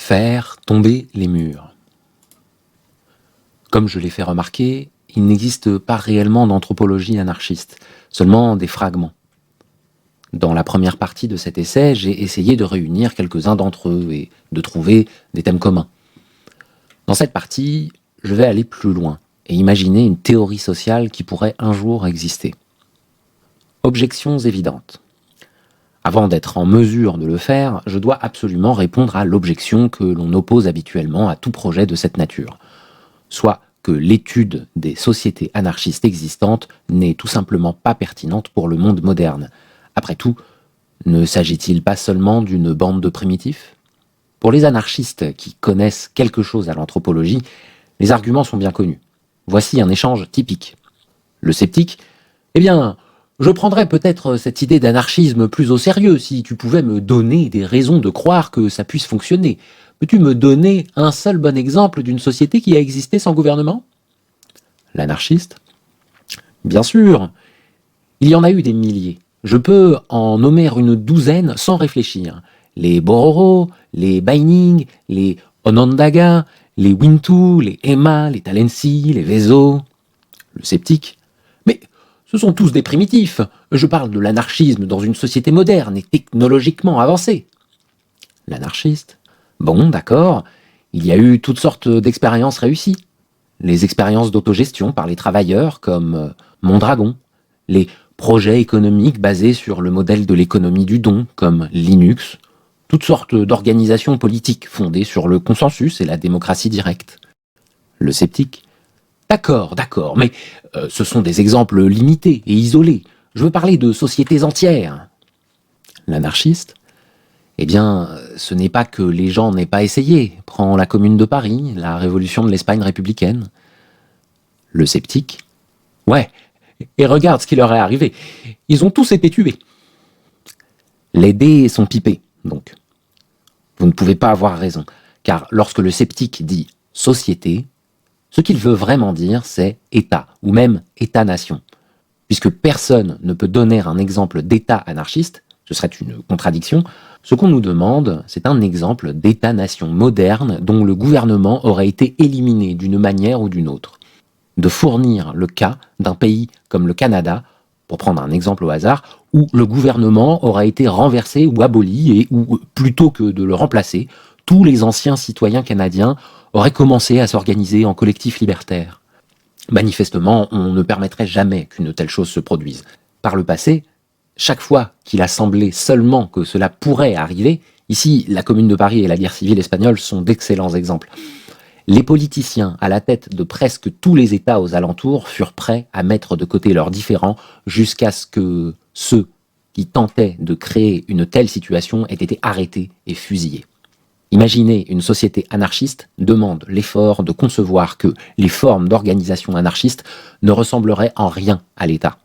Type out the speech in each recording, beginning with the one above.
Faire tomber les murs. Comme je l'ai fait remarquer, il n'existe pas réellement d'anthropologie anarchiste, seulement des fragments. Dans la première partie de cet essai, j'ai essayé de réunir quelques-uns d'entre eux et de trouver des thèmes communs. Dans cette partie, je vais aller plus loin et imaginer une théorie sociale qui pourrait un jour exister. Objections évidentes. Avant d'être en mesure de le faire, je dois absolument répondre à l'objection que l'on oppose habituellement à tout projet de cette nature, soit que l'étude des sociétés anarchistes existantes n'est tout simplement pas pertinente pour le monde moderne. Après tout, ne s'agit-il pas seulement d'une bande de primitifs ? Pour les anarchistes qui connaissent quelque chose à l'anthropologie, les arguments sont bien connus. Voici un échange typique. Le sceptique, eh bien, je prendrais peut-être cette idée d'anarchisme plus au sérieux si tu pouvais me donner des raisons de croire que ça puisse fonctionner. Peux-tu me donner un seul bon exemple d'une société qui a existé sans gouvernement ? L'anarchiste ? Bien sûr, il y en a eu des milliers. Je peux en nommer une douzaine sans réfléchir. Les Bororo, les Baining, les Onondaga, les Wintu, les Emma, les Talensi, les Vezo. Le sceptique ? Mais ce sont tous des primitifs. Je parle de l'anarchisme dans une société moderne et technologiquement avancée. L'anarchiste ? Bon, d'accord, il y a eu toutes sortes d'expériences réussies. Les expériences d'autogestion par les travailleurs comme Mondragon, les projets économiques basés sur le modèle de l'économie du don comme Linux, toutes sortes d'organisations politiques fondées sur le consensus et la démocratie directe. Le sceptique ? D'accord, mais ce sont des exemples limités et isolés. Je veux parler de sociétés entières. L'anarchiste ? Eh bien, ce n'est pas que les gens n'aient pas essayé. Prends la Commune de Paris, la révolution de l'Espagne républicaine. Le sceptique ? Ouais, et regarde ce qui leur est arrivé. Ils ont tous été tués. Les dés sont pipés, donc. Vous ne pouvez pas avoir raison, car lorsque le sceptique dit « société », ce qu'il veut vraiment dire, c'est « État » ou même « État-nation ». Puisque personne ne peut donner un exemple d'État anarchiste, ce serait une contradiction, ce qu'on nous demande, c'est un exemple d'État-nation moderne dont le gouvernement aurait été éliminé d'une manière ou d'une autre. De fournir le cas d'un pays comme le Canada, pour prendre un exemple au hasard, où le gouvernement aurait été renversé ou aboli et où, plutôt que de le remplacer, tous les anciens citoyens canadiens auraient commencé à s'organiser en collectif libertaire. Manifestement, on ne permettrait jamais qu'une telle chose se produise. Par le passé, chaque fois qu'il a semblé seulement que cela pourrait arriver, ici, la Commune de Paris et la guerre civile espagnole sont d'excellents exemples. Les politiciens, à la tête de presque tous les États aux alentours, furent prêts à mettre de côté leurs différends jusqu'à ce que ceux qui tentaient de créer une telle situation aient été arrêtés et fusillés. Imaginer une société anarchiste demande l'effort de concevoir que les formes d'organisation anarchiste ne ressembleraient en rien à l'État.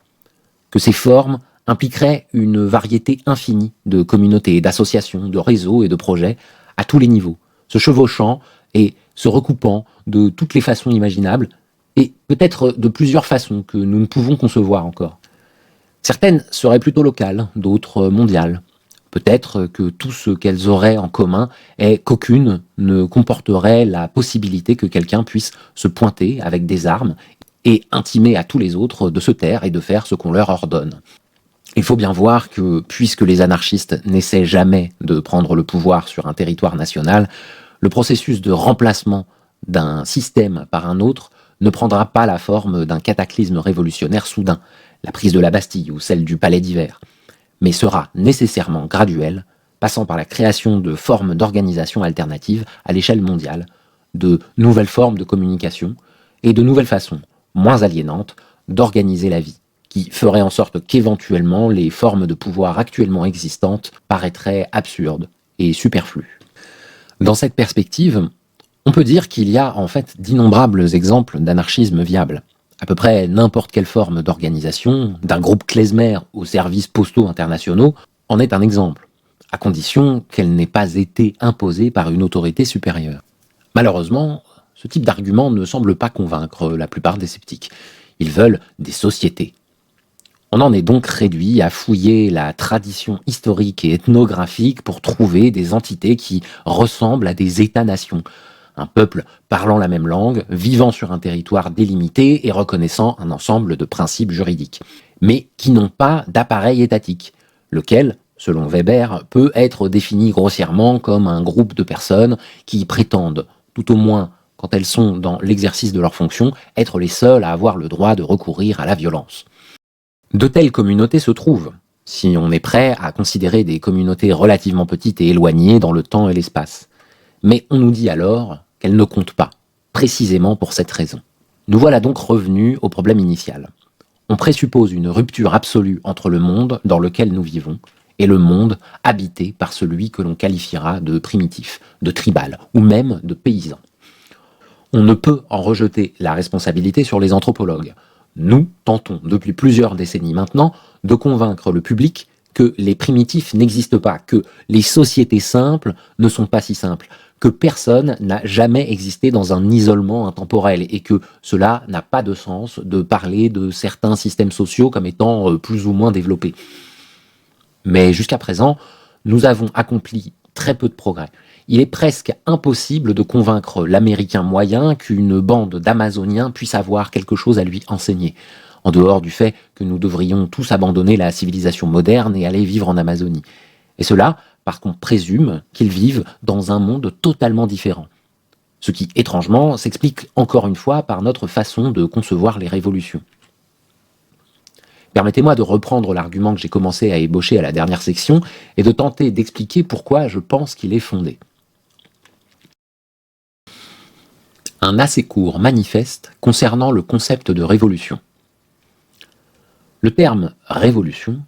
Que ces formes impliqueraient une variété infinie de communautés, d'associations, de réseaux et de projets à tous les niveaux, se chevauchant et se recoupant de toutes les façons imaginables, et peut-être de plusieurs façons que nous ne pouvons concevoir encore. Certaines seraient plutôt locales, d'autres mondiales. Peut-être que tout ce qu'elles auraient en commun est qu'aucune ne comporterait la possibilité que quelqu'un puisse se pointer avec des armes et intimer à tous les autres de se taire et de faire ce qu'on leur ordonne. Il faut bien voir que, puisque les anarchistes n'essaient jamais de prendre le pouvoir sur un territoire national, le processus de remplacement d'un système par un autre ne prendra pas la forme d'un cataclysme révolutionnaire soudain, la prise de la Bastille ou celle du Palais d'Hiver, mais sera nécessairement graduel, passant par la création de formes d'organisation alternatives à l'échelle mondiale, de nouvelles formes de communication et de nouvelles façons, moins aliénantes, d'organiser la vie, qui feraient en sorte qu'éventuellement les formes de pouvoir actuellement existantes paraîtraient absurdes et superflues. Dans cette perspective, on peut dire qu'il y a en fait d'innombrables exemples d'anarchisme viable. À peu près n'importe quelle forme d'organisation, d'un groupe klezmer aux services postaux internationaux, en est un exemple, à condition qu'elle n'ait pas été imposée par une autorité supérieure. Malheureusement, ce type d'argument ne semble pas convaincre la plupart des sceptiques. Ils veulent des sociétés. On en est donc réduit à fouiller la tradition historique et ethnographique pour trouver des entités qui ressemblent à des États-nations. Un peuple parlant la même langue, vivant sur un territoire délimité et reconnaissant un ensemble de principes juridiques, mais qui n'ont pas d'appareil étatique, lequel, selon Weber, peut être défini grossièrement comme un groupe de personnes qui prétendent, tout au moins quand elles sont dans l'exercice de leurs fonctions, être les seules à avoir le droit de recourir à la violence. De telles communautés se trouvent, si on est prêt à considérer des communautés relativement petites et éloignées dans le temps et l'espace. Mais on nous dit alors qu'elles ne comptent pas, précisément pour cette raison. Nous voilà donc revenus au problème initial. On présuppose une rupture absolue entre le monde dans lequel nous vivons et le monde habité par celui que l'on qualifiera de primitif, de tribal ou même de paysan. On ne peut en rejeter la responsabilité sur les anthropologues. Nous tentons, depuis plusieurs décennies maintenant, de convaincre le public que les primitifs n'existent pas, que les sociétés simples ne sont pas si simples, que personne n'a jamais existé dans un isolement intemporel et que cela n'a pas de sens de parler de certains systèmes sociaux comme étant plus ou moins développés. Mais jusqu'à présent, nous avons accompli très peu de progrès. Il est presque impossible de convaincre l'Américain moyen qu'une bande d'Amazoniens puisse avoir quelque chose à lui enseigner, en dehors du fait que nous devrions tous abandonner la civilisation moderne et aller vivre en Amazonie. Et cela parce qu'on présume qu'ils vivent dans un monde totalement différent. Ce qui, étrangement, s'explique encore une fois par notre façon de concevoir les révolutions. Permettez-moi de reprendre l'argument que j'ai commencé à ébaucher à la dernière section et de tenter d'expliquer pourquoi je pense qu'il est fondé. Un assez court manifeste concernant le concept de révolution. Le terme « révolution »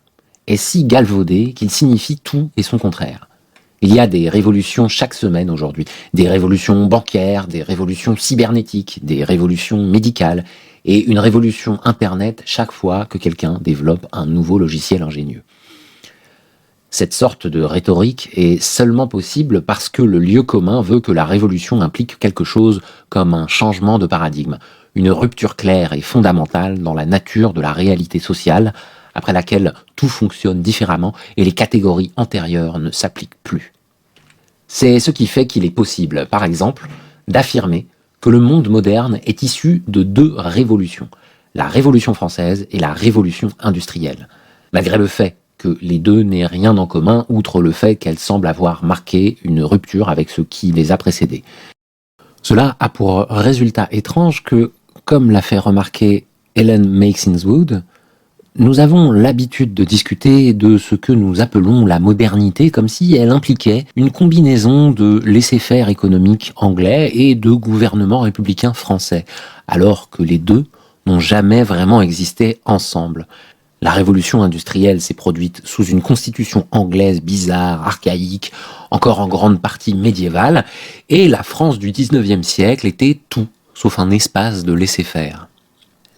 est si galvaudé qu'il signifie tout et son contraire. Il y a des révolutions chaque semaine aujourd'hui, des révolutions bancaires, des révolutions cybernétiques, des révolutions médicales, et une révolution Internet chaque fois que quelqu'un développe un nouveau logiciel ingénieux. Cette sorte de rhétorique est seulement possible parce que le lieu commun veut que la révolution implique quelque chose comme un changement de paradigme, une rupture claire et fondamentale dans la nature de la réalité sociale, après laquelle tout fonctionne différemment et les catégories antérieures ne s'appliquent plus. C'est ce qui fait qu'il est possible, par exemple, d'affirmer que le monde moderne est issu de deux révolutions, la Révolution française et la Révolution industrielle, malgré le fait que les deux n'aient rien en commun, outre le fait qu'elles semblent avoir marqué une rupture avec ce qui les a précédées. Cela a pour résultat étrange que, comme l'a fait remarquer Helen Maxinswood, nous avons l'habitude de discuter de ce que nous appelons la modernité comme si elle impliquait une combinaison de laisser-faire économique anglais et de gouvernement républicain français, alors que les deux n'ont jamais vraiment existé ensemble. La révolution industrielle s'est produite sous une constitution anglaise bizarre, archaïque, encore en grande partie médiévale, et la France du XIXe siècle était tout sauf un espace de laisser-faire.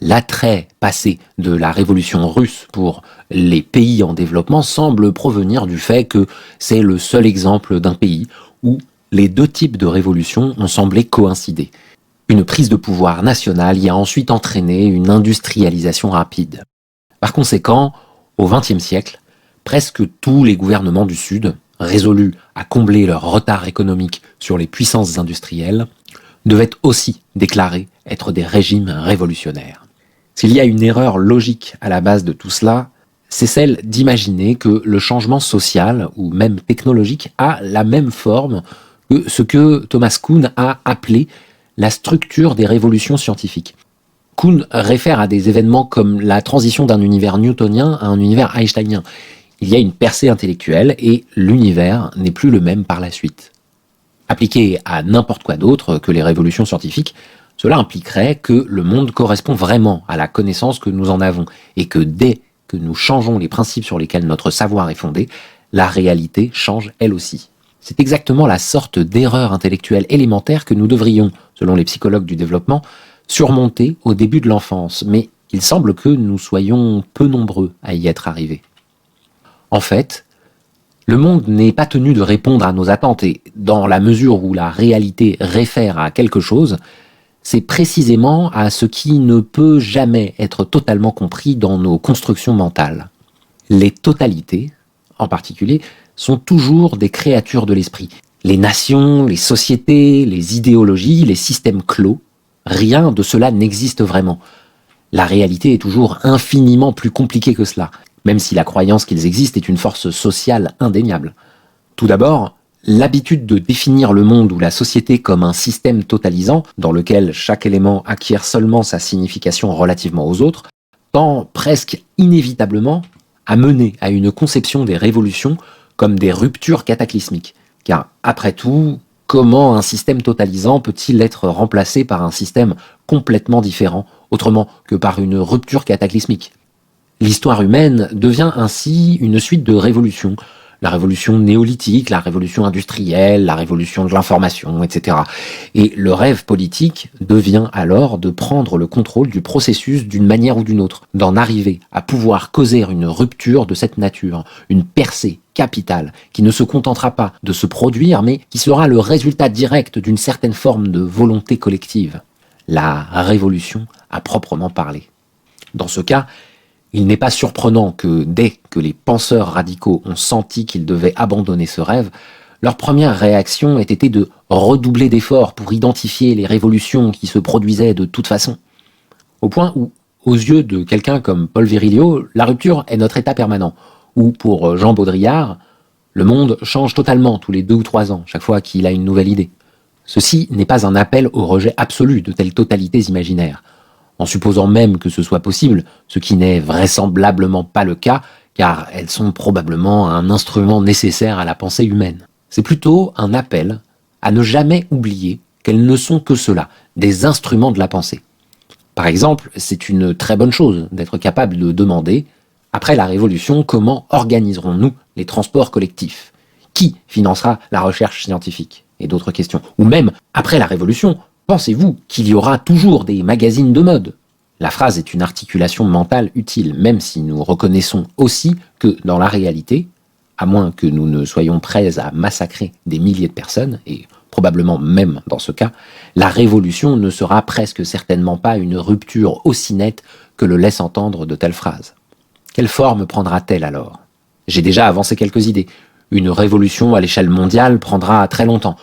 L'attrait passé de la révolution russe pour les pays en développement semble provenir du fait que c'est le seul exemple d'un pays où les deux types de révolutions ont semblé coïncider. Une prise de pouvoir nationale y a ensuite entraîné une industrialisation rapide. Par conséquent, au XXe siècle, presque tous les gouvernements du Sud, résolus à combler leur retard économique sur les puissances industrielles, devaient aussi déclarer être des régimes révolutionnaires. S'il y a une erreur logique à la base de tout cela, c'est celle d'imaginer que le changement social ou même technologique a la même forme que ce que Thomas Kuhn a appelé la structure des révolutions scientifiques. Kuhn réfère à des événements comme la transition d'un univers newtonien à un univers einsteinien. Il y a une percée intellectuelle et l'univers n'est plus le même par la suite. Appliqué à n'importe quoi d'autre que les révolutions scientifiques, cela impliquerait que le monde correspond vraiment à la connaissance que nous en avons et que dès que nous changeons les principes sur lesquels notre savoir est fondé, la réalité change elle aussi. C'est exactement la sorte d'erreur intellectuelle élémentaire que nous devrions, selon les psychologues du développement, surmonter au début de l'enfance, mais il semble que nous soyons peu nombreux à y être arrivés. En fait, le monde n'est pas tenu de répondre à nos attentes et, dans la mesure où la réalité réfère à quelque chose, c'est précisément à ce qui ne peut jamais être totalement compris dans nos constructions mentales. Les totalités, en particulier, sont toujours des créatures de l'esprit. Les nations, les sociétés, les idéologies, les systèmes clos, rien de cela n'existe vraiment. La réalité est toujours infiniment plus compliquée que cela, même si la croyance qu'ils existent est une force sociale indéniable. Tout d'abord, l'habitude de définir le monde ou la société comme un système totalisant, dans lequel chaque élément acquiert seulement sa signification relativement aux autres, tend presque inévitablement à mener à une conception des révolutions comme des ruptures cataclysmiques. Car, après tout, comment un système totalisant peut-il être remplacé par un système complètement différent, autrement que par une rupture cataclysmique ? L'histoire humaine devient ainsi une suite de révolutions. La révolution néolithique, la révolution industrielle, la révolution de l'information, etc. Et le rêve politique devient alors de prendre le contrôle du processus d'une manière ou d'une autre, d'en arriver à pouvoir causer une rupture de cette nature, une percée capitale qui ne se contentera pas de se produire, mais qui sera le résultat direct d'une certaine forme de volonté collective. La révolution à proprement parler. Dans ce cas, il n'est pas surprenant que, dès que les penseurs radicaux ont senti qu'ils devaient abandonner ce rêve, leur première réaction ait été de redoubler d'efforts pour identifier les révolutions qui se produisaient de toute façon. Au point où, aux yeux de quelqu'un comme Paul Virilio, la rupture est notre état permanent, ou pour Jean Baudrillard, le monde change totalement tous les 2 ou 3 ans, chaque fois qu'il a une nouvelle idée. Ceci n'est pas un appel au rejet absolu de telles totalités imaginaires, en supposant même que ce soit possible, ce qui n'est vraisemblablement pas le cas, car elles sont probablement un instrument nécessaire à la pensée humaine. C'est plutôt un appel à ne jamais oublier qu'elles ne sont que cela, des instruments de la pensée. Par exemple, c'est une très bonne chose d'être capable de demander, après la Révolution, comment organiserons-nous les transports collectifs ? Qui financera la recherche scientifique ? Et d'autres questions. Ou même, après la Révolution, pensez-vous qu'il y aura toujours des magazines de mode ? La phrase est une articulation mentale utile, même si nous reconnaissons aussi que, dans la réalité, à moins que nous ne soyons prêts à massacrer des milliers de personnes, et probablement même dans ce cas, la révolution ne sera presque certainement pas une rupture aussi nette que le laisse entendre de telles phrases. Quelle forme prendra-t-elle alors ? J'ai déjà avancé quelques idées. Une révolution à l'échelle mondiale prendra très longtemps.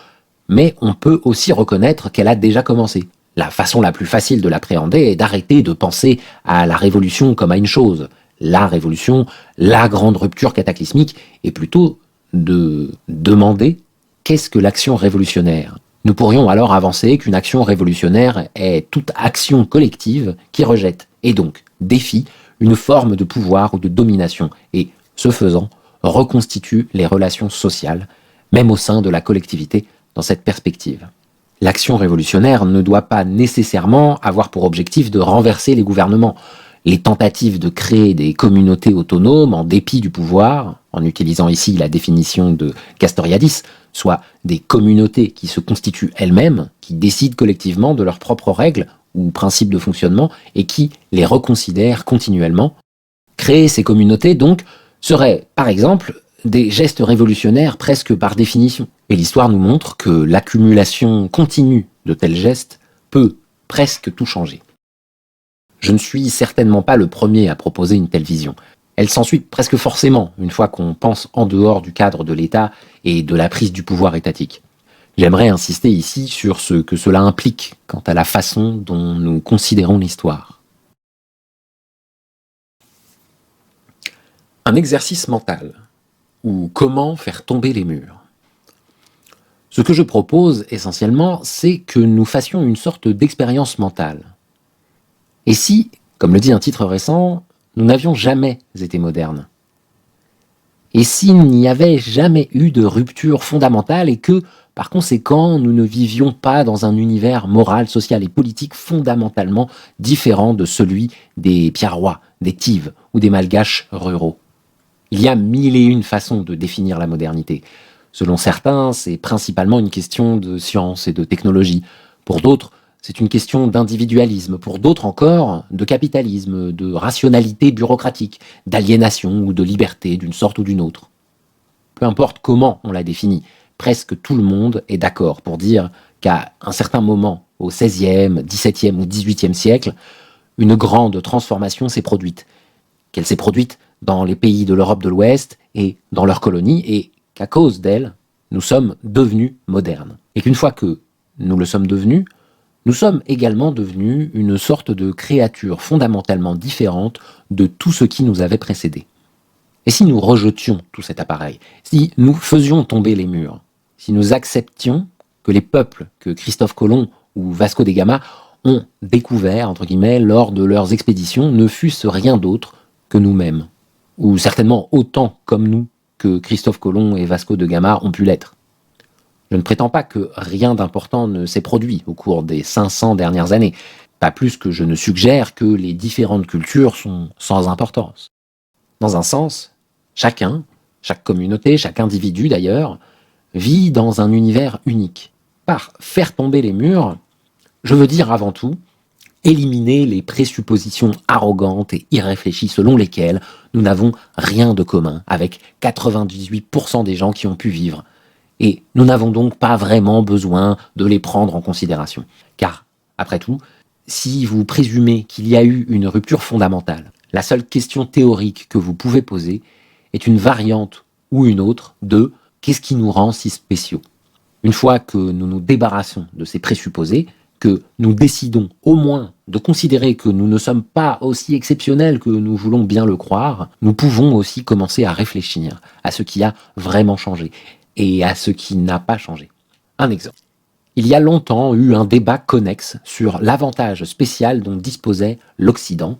Mais on peut aussi reconnaître qu'elle a déjà commencé. La façon la plus facile de l'appréhender est d'arrêter de penser à la révolution comme à une chose, la révolution, la grande rupture cataclysmique, et plutôt de demander qu'est-ce que l'action révolutionnaire. Nous pourrions alors avancer qu'une action révolutionnaire est toute action collective qui rejette, et donc défie, une forme de pouvoir ou de domination, et, ce faisant, reconstitue les relations sociales, même au sein de la collectivité, dans cette perspective. L'action révolutionnaire ne doit pas nécessairement avoir pour objectif de renverser les gouvernements. Les tentatives de créer des communautés autonomes en dépit du pouvoir, en utilisant ici la définition de Castoriadis, soit des communautés qui se constituent elles-mêmes, qui décident collectivement de leurs propres règles ou principes de fonctionnement et qui les reconsidèrent continuellement. Créer ces communautés, donc, serait, par exemple, des gestes révolutionnaires presque par définition. Et l'histoire nous montre que l'accumulation continue de tels gestes peut presque tout changer. Je ne suis certainement pas le premier à proposer une telle vision. Elle s'ensuit presque forcément une fois qu'on pense en dehors du cadre de l'État et de la prise du pouvoir étatique. J'aimerais insister ici sur ce que cela implique quant à la façon dont nous considérons l'histoire. Un exercice mental, ou comment faire tomber les murs. Ce que je propose essentiellement, c'est que nous fassions une sorte d'expérience mentale. Et si, comme le dit un titre récent, nous n'avions jamais été modernes ? Et s'il n'y avait jamais eu de rupture fondamentale et que, par conséquent, nous ne vivions pas dans un univers moral, social et politique fondamentalement différent de celui des Pierrois, des Tives ou des Malgaches ruraux ? Il y a 1001 façons de définir la modernité. Selon certains, c'est principalement une question de science et de technologie. Pour d'autres, c'est une question d'individualisme. Pour d'autres encore, de capitalisme, de rationalité bureaucratique, d'aliénation ou de liberté d'une sorte ou d'une autre. Peu importe comment on la définit, presque tout le monde est d'accord pour dire qu'à un certain moment, au XVIe, XVIIe ou XVIIIe siècle, une grande transformation s'est produite. Qu'elle s'est produite dans les pays de l'Europe de l'Ouest et dans leurs colonies, et qu'à cause d'elle, nous sommes devenus modernes. Et qu'une fois que nous le sommes devenus, nous sommes également devenus une sorte de créature fondamentalement différente de tout ce qui nous avait précédé. Et si nous rejetions tout cet appareil, si nous faisions tomber les murs, si nous acceptions que les peuples que Christophe Colomb ou Vasco de Gama ont découvert, entre guillemets, lors de leurs expéditions, ne fussent rien d'autre que nous-mêmes, ou certainement autant comme nous que Christophe Colomb et Vasco de Gama ont pu l'être. Je ne prétends pas que rien d'important ne s'est produit au cours des 500 dernières années, pas plus que je ne suggère que les différentes cultures sont sans importance. Dans un sens, chacun, chaque communauté, chaque individu d'ailleurs, vit dans un univers unique. Par faire tomber les murs, je veux dire avant tout éliminer les présuppositions arrogantes et irréfléchies selon lesquelles nous n'avons rien de commun avec 98% des gens qui ont pu vivre. Et nous n'avons donc pas vraiment besoin de les prendre en considération. Car, après tout, si vous présumez qu'il y a eu une rupture fondamentale, la seule question théorique que vous pouvez poser est une variante ou une autre de « qu'est-ce qui nous rend si spéciaux ?» Une fois que nous nous débarrassons de ces présupposés, que nous décidons au moins de considérer que nous ne sommes pas aussi exceptionnels que nous voulons bien le croire, nous pouvons aussi commencer à réfléchir à ce qui a vraiment changé et à ce qui n'a pas changé. Un exemple. Il y a longtemps eu un débat connexe sur l'avantage spécial dont disposait l'Occident,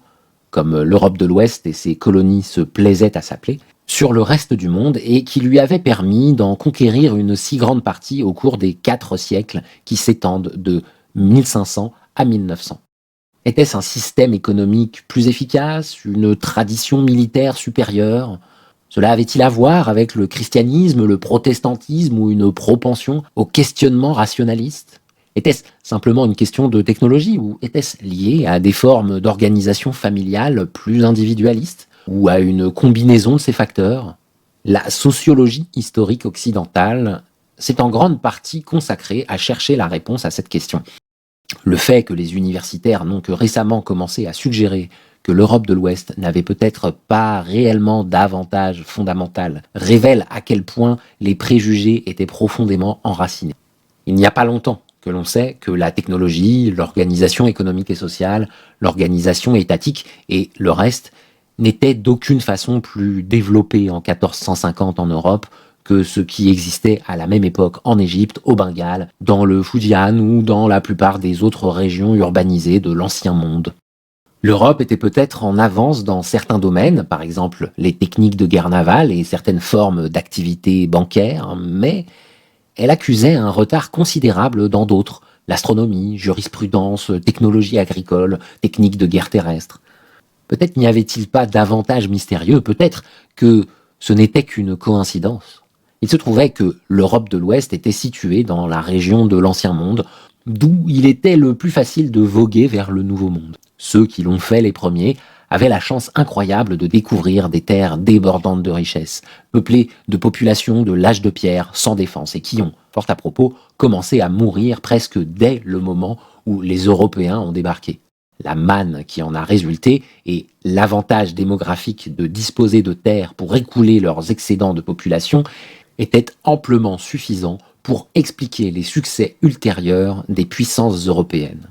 comme l'Europe de l'Ouest et ses colonies se plaisaient à s'appeler, sur le reste du monde et qui lui avait permis d'en conquérir une si grande partie au cours des 4 siècles qui s'étendent de 1500 à 1900. Était-ce un système économique plus efficace, une tradition militaire supérieure ? Cela avait-il à voir avec le christianisme, le protestantisme ou une propension au questionnement rationaliste ? Était-ce simplement une question de technologie ou était-ce lié à des formes d'organisation familiale plus individualistes ou à une combinaison de ces facteurs ? La sociologie historique occidentale s'est en grande partie consacrée à chercher la réponse à cette question. Le fait que les universitaires n'ont que récemment commencé à suggérer que l'Europe de l'Ouest n'avait peut-être pas réellement d'avantage fondamental révèle à quel point les préjugés étaient profondément enracinés. Il n'y a pas longtemps que l'on sait que la technologie, l'organisation économique et sociale, l'organisation étatique et le reste n'étaient d'aucune façon plus développés en 1450 en Europe que ce qui existait à la même époque en Égypte, au Bengale, dans le Fujian ou dans la plupart des autres régions urbanisées de l'Ancien Monde. L'Europe était peut-être en avance dans certains domaines, par exemple les techniques de guerre navale et certaines formes d'activité bancaire, mais elle accusait un retard considérable dans d'autres, l'astronomie, jurisprudence, technologie agricole, techniques de guerre terrestre. Peut-être n'y avait-il pas d'avantage mystérieux, peut-être que ce n'était qu'une coïncidence. Il se trouvait que l'Europe de l'Ouest était située dans la région de l'Ancien Monde, d'où il était le plus facile de voguer vers le Nouveau Monde. Ceux qui l'ont fait les premiers avaient la chance incroyable de découvrir des terres débordantes de richesses, peuplées de populations de l'âge de pierre, sans défense, et qui ont, fort à propos, commencé à mourir presque dès le moment où les Européens ont débarqué. La manne qui en a résulté et l'avantage démographique de disposer de terres pour écouler leurs excédents de population étaient amplement suffisants pour expliquer les succès ultérieurs des puissances européennes.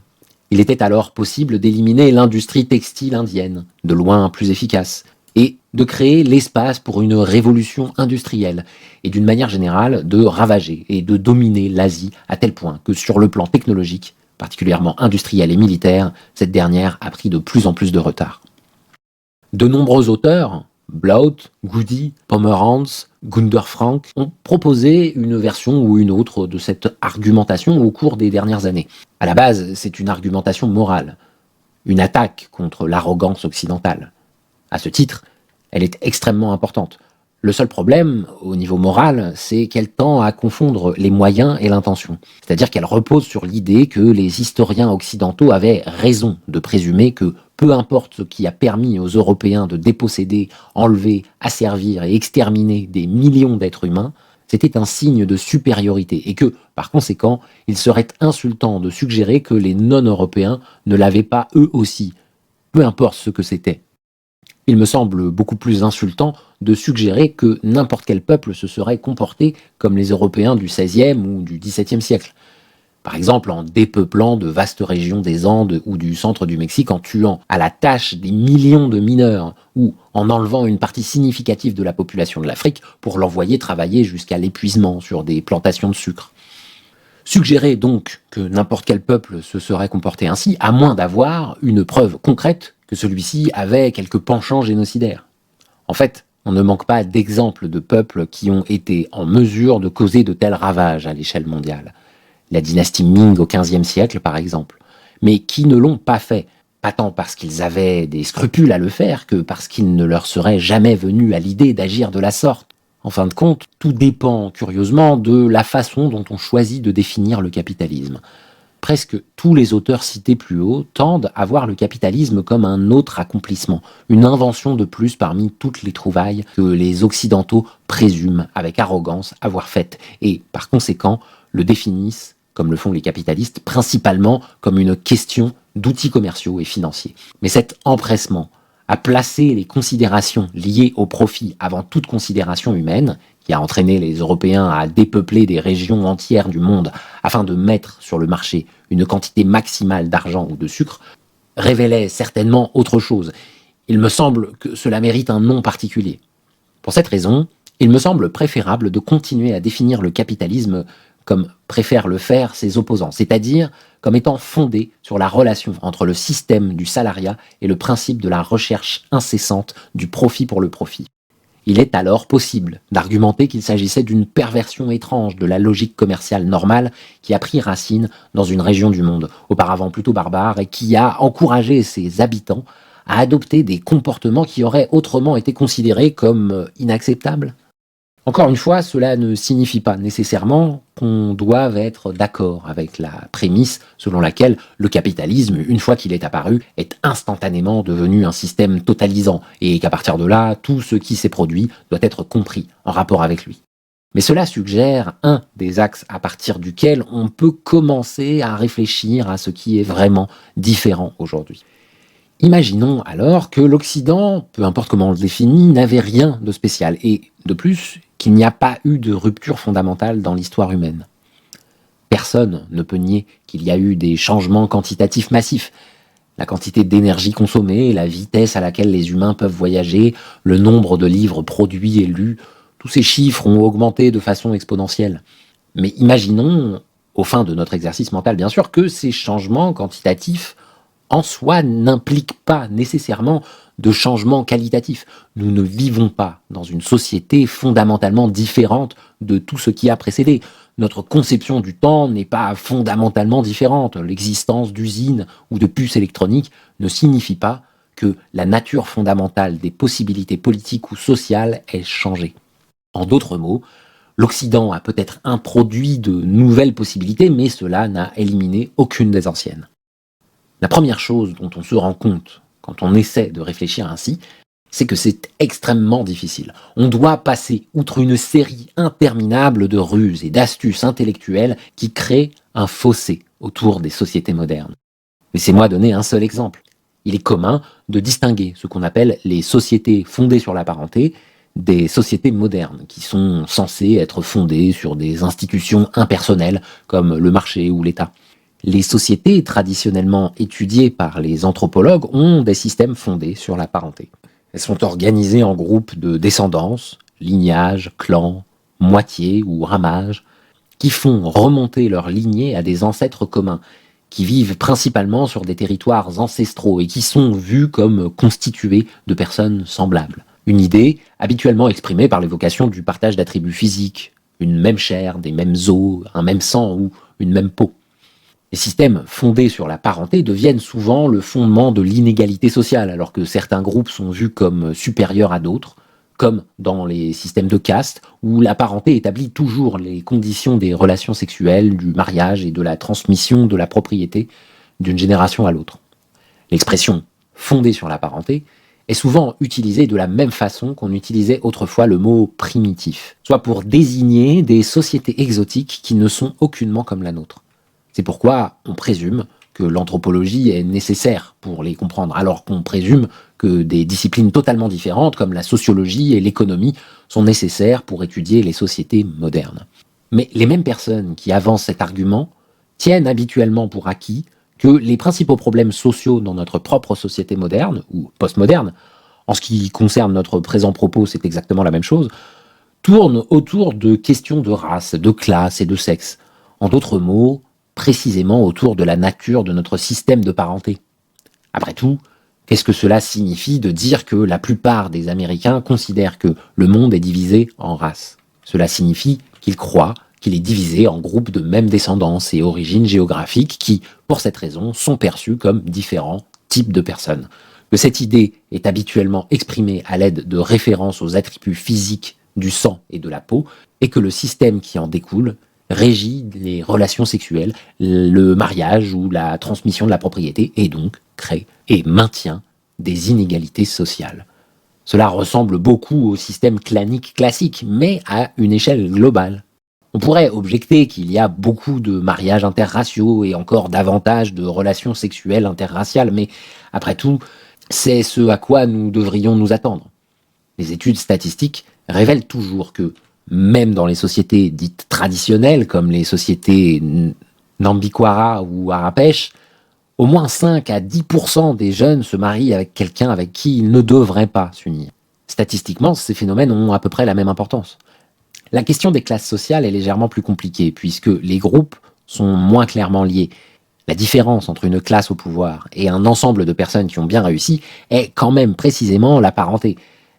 Il était alors possible d'éliminer l'industrie textile indienne, de loin plus efficace, et de créer l'espace pour une révolution industrielle, et d'une manière générale de ravager et de dominer l'Asie à tel point que sur le plan technologique, particulièrement industriel et militaire, cette dernière a pris de plus en plus de retard. De nombreux auteurs, Blaut, Goody, Pomerantz, Gunder Frank, ont proposé une version ou une autre de cette argumentation au cours des dernières années. À la base, c'est une argumentation morale, une attaque contre l'arrogance occidentale. À ce titre, elle est extrêmement importante. Le seul problème, au niveau moral, c'est qu'elle tend à confondre les moyens et l'intention. C'est-à-dire qu'elle repose sur l'idée que les historiens occidentaux avaient raison de présumer que peu importe ce qui a permis aux Européens de déposséder, enlever, asservir et exterminer des millions d'êtres humains, c'était un signe de supériorité et que, par conséquent, il serait insultant de suggérer que les non-européens ne l'avaient pas eux aussi, peu importe ce que c'était. Il me semble beaucoup plus insultant de suggérer que n'importe quel peuple se serait comporté comme les Européens du XVIe ou du XVIIe siècle. Par exemple, en dépeuplant de vastes régions des Andes ou du centre du Mexique, en tuant à la tâche des millions de mineurs, ou en enlevant une partie significative de la population de l'Afrique pour l'envoyer travailler jusqu'à l'épuisement sur des plantations de sucre. Suggérer donc que n'importe quel peuple se serait comporté ainsi, à moins d'avoir une preuve concrète que celui-ci avait quelques penchants génocidaires. En fait, on ne manque pas d'exemples de peuples qui ont été en mesure de causer de tels ravages à l'échelle mondiale. La dynastie Ming au XVe siècle, par exemple, mais qui ne l'ont pas fait, pas tant parce qu'ils avaient des scrupules à le faire que parce qu'il ne leur serait jamais venu à l'idée d'agir de la sorte. En fin de compte, tout dépend, curieusement, de la façon dont on choisit de définir le capitalisme. Presque tous les auteurs cités plus haut tendent à voir le capitalisme comme un autre accomplissement, une invention de plus parmi toutes les trouvailles que les Occidentaux présument avec arrogance avoir faites, et par conséquent le définissent, comme le font les capitalistes, principalement comme une question d'outils commerciaux et financiers. Mais cet empressement à placer les considérations liées au profit avant toute considération humaine, qui a entraîné les Européens à dépeupler des régions entières du monde afin de mettre sur le marché une quantité maximale d'argent ou de sucre, révélait certainement autre chose. Il me semble que cela mérite un nom particulier. Pour cette raison, il me semble préférable de continuer à définir le capitalisme comme préfèrent le faire ses opposants, c'est-à-dire comme étant fondé sur la relation entre le système du salariat et le principe de la recherche incessante du profit pour le profit. Il est alors possible d'argumenter qu'il s'agissait d'une perversion étrange de la logique commerciale normale qui a pris racine dans une région du monde, auparavant plutôt barbare, et qui a encouragé ses habitants à adopter des comportements qui auraient autrement été considérés comme inacceptables. Encore une fois, cela ne signifie pas nécessairement qu'on doive être d'accord avec la prémisse selon laquelle le capitalisme, une fois qu'il est apparu, est instantanément devenu un système totalisant et qu'à partir de là, tout ce qui s'est produit doit être compris en rapport avec lui. Mais cela suggère un des axes à partir duquel on peut commencer à réfléchir à ce qui est vraiment différent aujourd'hui. Imaginons alors que l'Occident, peu importe comment on le définit, n'avait rien de spécial, et de plus, qu'il n'y a pas eu de rupture fondamentale dans l'histoire humaine. Personne ne peut nier qu'il y a eu des changements quantitatifs massifs. La quantité d'énergie consommée, la vitesse à laquelle les humains peuvent voyager, le nombre de livres produits et lus, tous ces chiffres ont augmenté de façon exponentielle. Mais imaginons, au fin de notre exercice mental bien sûr, que ces changements quantitatifs en soi n'implique pas nécessairement de changement qualitatif. Nous ne vivons pas dans une société fondamentalement différente de tout ce qui a précédé. Notre conception du temps n'est pas fondamentalement différente. L'existence d'usines ou de puces électroniques ne signifie pas que la nature fondamentale des possibilités politiques ou sociales ait changé. En d'autres mots, l'Occident a peut-être introduit de nouvelles possibilités, mais cela n'a éliminé aucune des anciennes. La première chose dont on se rend compte quand on essaie de réfléchir ainsi, c'est que c'est extrêmement difficile. On doit passer outre une série interminable de ruses et d'astuces intellectuelles qui créent un fossé autour des sociétés modernes. Laissez-moi donner un seul exemple. Il est commun de distinguer ce qu'on appelle les sociétés fondées sur la parenté des sociétés modernes, qui sont censées être fondées sur des institutions impersonnelles comme le marché ou l'État. Les sociétés traditionnellement étudiées par les anthropologues ont des systèmes fondés sur la parenté. Elles sont organisées en groupes de descendance, lignage, clan, moitié ou ramage, qui font remonter leur lignée à des ancêtres communs, qui vivent principalement sur des territoires ancestraux et qui sont vus comme constitués de personnes semblables. Une idée habituellement exprimée par l'évocation du partage d'attributs physiques, une même chair, des mêmes os, un même sang ou une même peau. Les systèmes fondés sur la parenté deviennent souvent le fondement de l'inégalité sociale, alors que certains groupes sont vus comme supérieurs à d'autres, comme dans les systèmes de caste, où la parenté établit toujours les conditions des relations sexuelles, du mariage et de la transmission de la propriété d'une génération à l'autre. L'expression « fondée sur la parenté » est souvent utilisé de la même façon qu'on utilisait autrefois le mot primitif, soit pour désigner des sociétés exotiques qui ne sont aucunement comme la nôtre. C'est pourquoi on présume que l'anthropologie est nécessaire pour les comprendre, alors qu'on présume que des disciplines totalement différentes, comme la sociologie et l'économie, sont nécessaires pour étudier les sociétés modernes. Mais les mêmes personnes qui avancent cet argument tiennent habituellement pour acquis que les principaux problèmes sociaux dans notre propre société moderne, ou postmoderne, en ce qui concerne notre présent propos, c'est exactement la même chose, tournent autour de questions de race, de classe et de sexe. En d'autres mots, précisément autour de la nature de notre système de parenté. Après tout, qu'est-ce que cela signifie de dire que la plupart des Américains considèrent que le monde est divisé en races? Cela signifie qu'ils croient qu'il est divisé en groupes de même descendance et origine géographique qui, pour cette raison, sont perçus comme différents types de personnes. Que cette idée est habituellement exprimée à l'aide de références aux attributs physiques du sang et de la peau, et que le système qui en découle régit les relations sexuelles, le mariage ou la transmission de la propriété, et donc crée et maintient des inégalités sociales. Cela ressemble beaucoup au système clanique classique, mais à une échelle globale. On pourrait objecter qu'il y a beaucoup de mariages interraciaux et encore davantage de relations sexuelles interraciales, mais après tout, c'est ce à quoi nous devrions nous attendre. Les études statistiques révèlent toujours que, même dans les sociétés dites traditionnelles, comme les sociétés Nambikwara ou Arapesh, au moins 5 à 10% des jeunes se marient avec quelqu'un avec qui ils ne devraient pas s'unir. Statistiquement, ces phénomènes ont à peu près la même importance. La question des classes sociales est légèrement plus compliquée, puisque les groupes sont moins clairement liés. La différence entre une classe au pouvoir et un ensemble de personnes qui ont bien réussi est quand même précisément la parenté,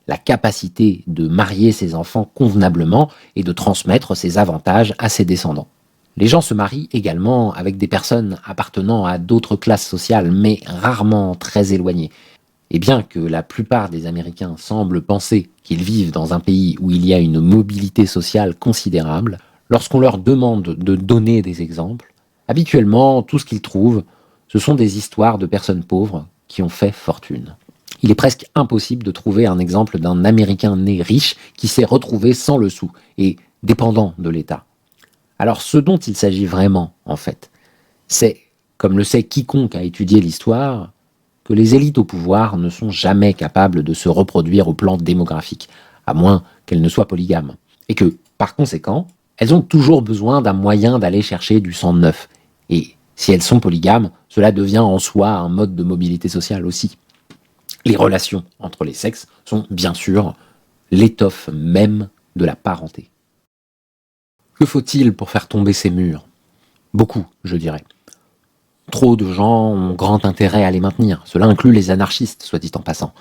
la capacité de marier ses enfants convenablement et de transmettre ses avantages à ses descendants. Les gens se marient également avec des personnes appartenant à d'autres classes sociales, mais rarement très éloignées. Et bien que la plupart des Américains semblent penser qu'ils vivent dans un pays où il y a une mobilité sociale considérable, lorsqu'on leur demande de donner des exemples, habituellement, tout ce qu'ils trouvent, ce sont des histoires de personnes pauvres qui ont fait fortune. Il est presque impossible de trouver un exemple d'un Américain né riche qui s'est retrouvé sans le sou et dépendant de l'État. Alors ce dont il s'agit vraiment, en fait, c'est, comme le sait quiconque a étudié l'histoire, que les élites au pouvoir ne sont jamais capables de se reproduire au plan démographique, à moins qu'elles ne soient polygames. Et que, par conséquent, elles ont toujours besoin d'un moyen d'aller chercher du sang neuf. Et si elles sont polygames, cela devient en soi un mode de mobilité sociale aussi. Les relations entre les sexes sont bien sûr l'étoffe même de la parenté. Que faut-il pour faire tomber ces murs? Beaucoup, je dirais. Trop de gens ont grand intérêt à les maintenir. Cela inclut les anarchistes, soit dit en passant.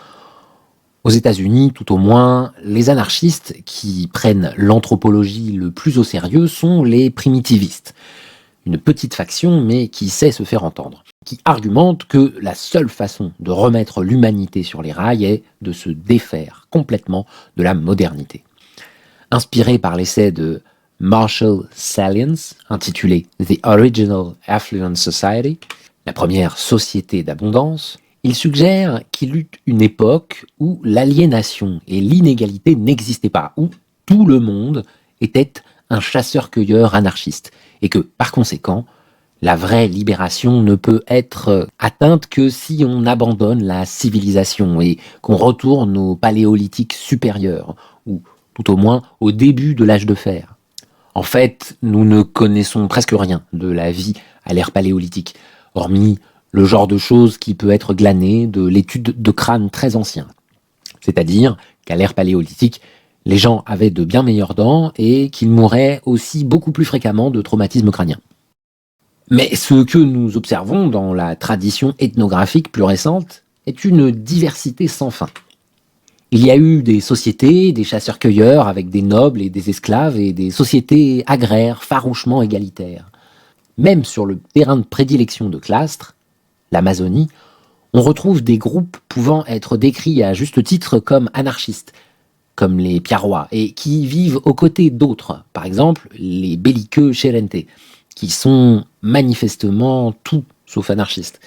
Aux États-Unis, tout au moins, les anarchistes qui prennent l'anthropologie le plus au sérieux sont les primitivistes. Une petite faction, mais qui sait se faire entendre, qui argumente que la seule façon de remettre l'humanité sur les rails est de se défaire complètement de la modernité. Inspiré par l'essai de Marshall Sahlins, intitulé The Original Affluent Society, la première société d'abondance, il suggère qu'il eut une époque où l'aliénation et l'inégalité n'existaient pas, où tout le monde était un chasseur-cueilleur anarchiste, et que, par conséquent, la vraie libération ne peut être atteinte que si on abandonne la civilisation et qu'on retourne au paléolithique supérieur, ou tout au moins au début de l'âge de fer. En fait, nous ne connaissons presque rien de la vie à l'ère paléolithique, hormis le genre de choses qui peut être glané de l'étude de crânes très anciens. C'est-à-dire qu'à l'ère paléolithique, les gens avaient de bien meilleures dents et qu'ils mouraient aussi beaucoup plus fréquemment de traumatismes crâniens. Mais ce que nous observons dans la tradition ethnographique plus récente est une diversité sans fin. Il y a eu des sociétés, des chasseurs-cueilleurs avec des nobles et des esclaves et des sociétés agraires farouchement égalitaires. Même sur le terrain de prédilection de Clastres, l'Amazonie, on retrouve des groupes pouvant être décrits à juste titre comme anarchistes, comme les Piarois, et qui vivent aux côtés d'autres, par exemple les belliqueux Xerente, qui sont manifestement tout sauf anarchistes.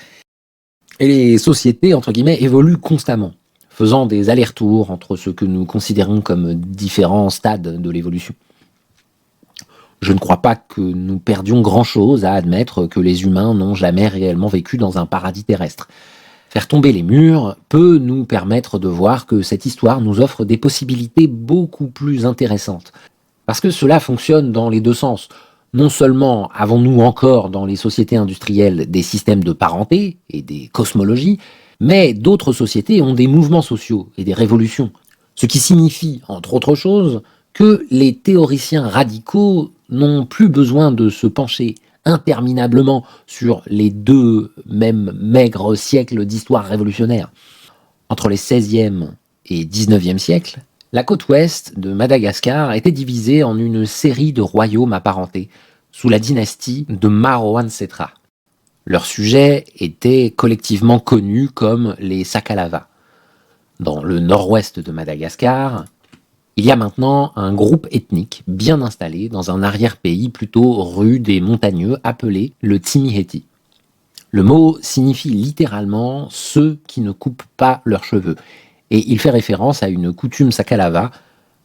Et les sociétés, entre guillemets, évoluent constamment. faisant des allers-retours entre ce que nous considérons comme différents stades de l'évolution. Je ne crois pas que nous perdions grand-chose à admettre que les humains n'ont jamais réellement vécu dans un paradis terrestre. Faire tomber les murs peut nous permettre de voir que cette histoire nous offre des possibilités beaucoup plus intéressantes. Parce que cela fonctionne dans les deux sens. Non seulement avons-nous encore dans les sociétés industrielles des systèmes de parenté et des cosmologies, mais d'autres sociétés ont des mouvements sociaux et des révolutions. Ce qui signifie, entre autres choses, que les théoriciens radicaux n'ont plus besoin de se pencher interminablement sur les deux mêmes maigres siècles d'histoire révolutionnaire. Entre les 16e et 19e siècles, la côte ouest de Madagascar était divisée en une série de royaumes apparentés, sous la dynastie de Marwan-Setra. Leurs sujets étaient collectivement connus comme les Sakalava. Dans le nord-ouest de Madagascar, il y a maintenant un groupe ethnique bien installé dans un arrière-pays plutôt rude et montagneux appelé le Tsimihety. Le mot signifie littéralement « ceux qui ne coupent pas leurs cheveux » et il fait référence à une coutume Sakalava.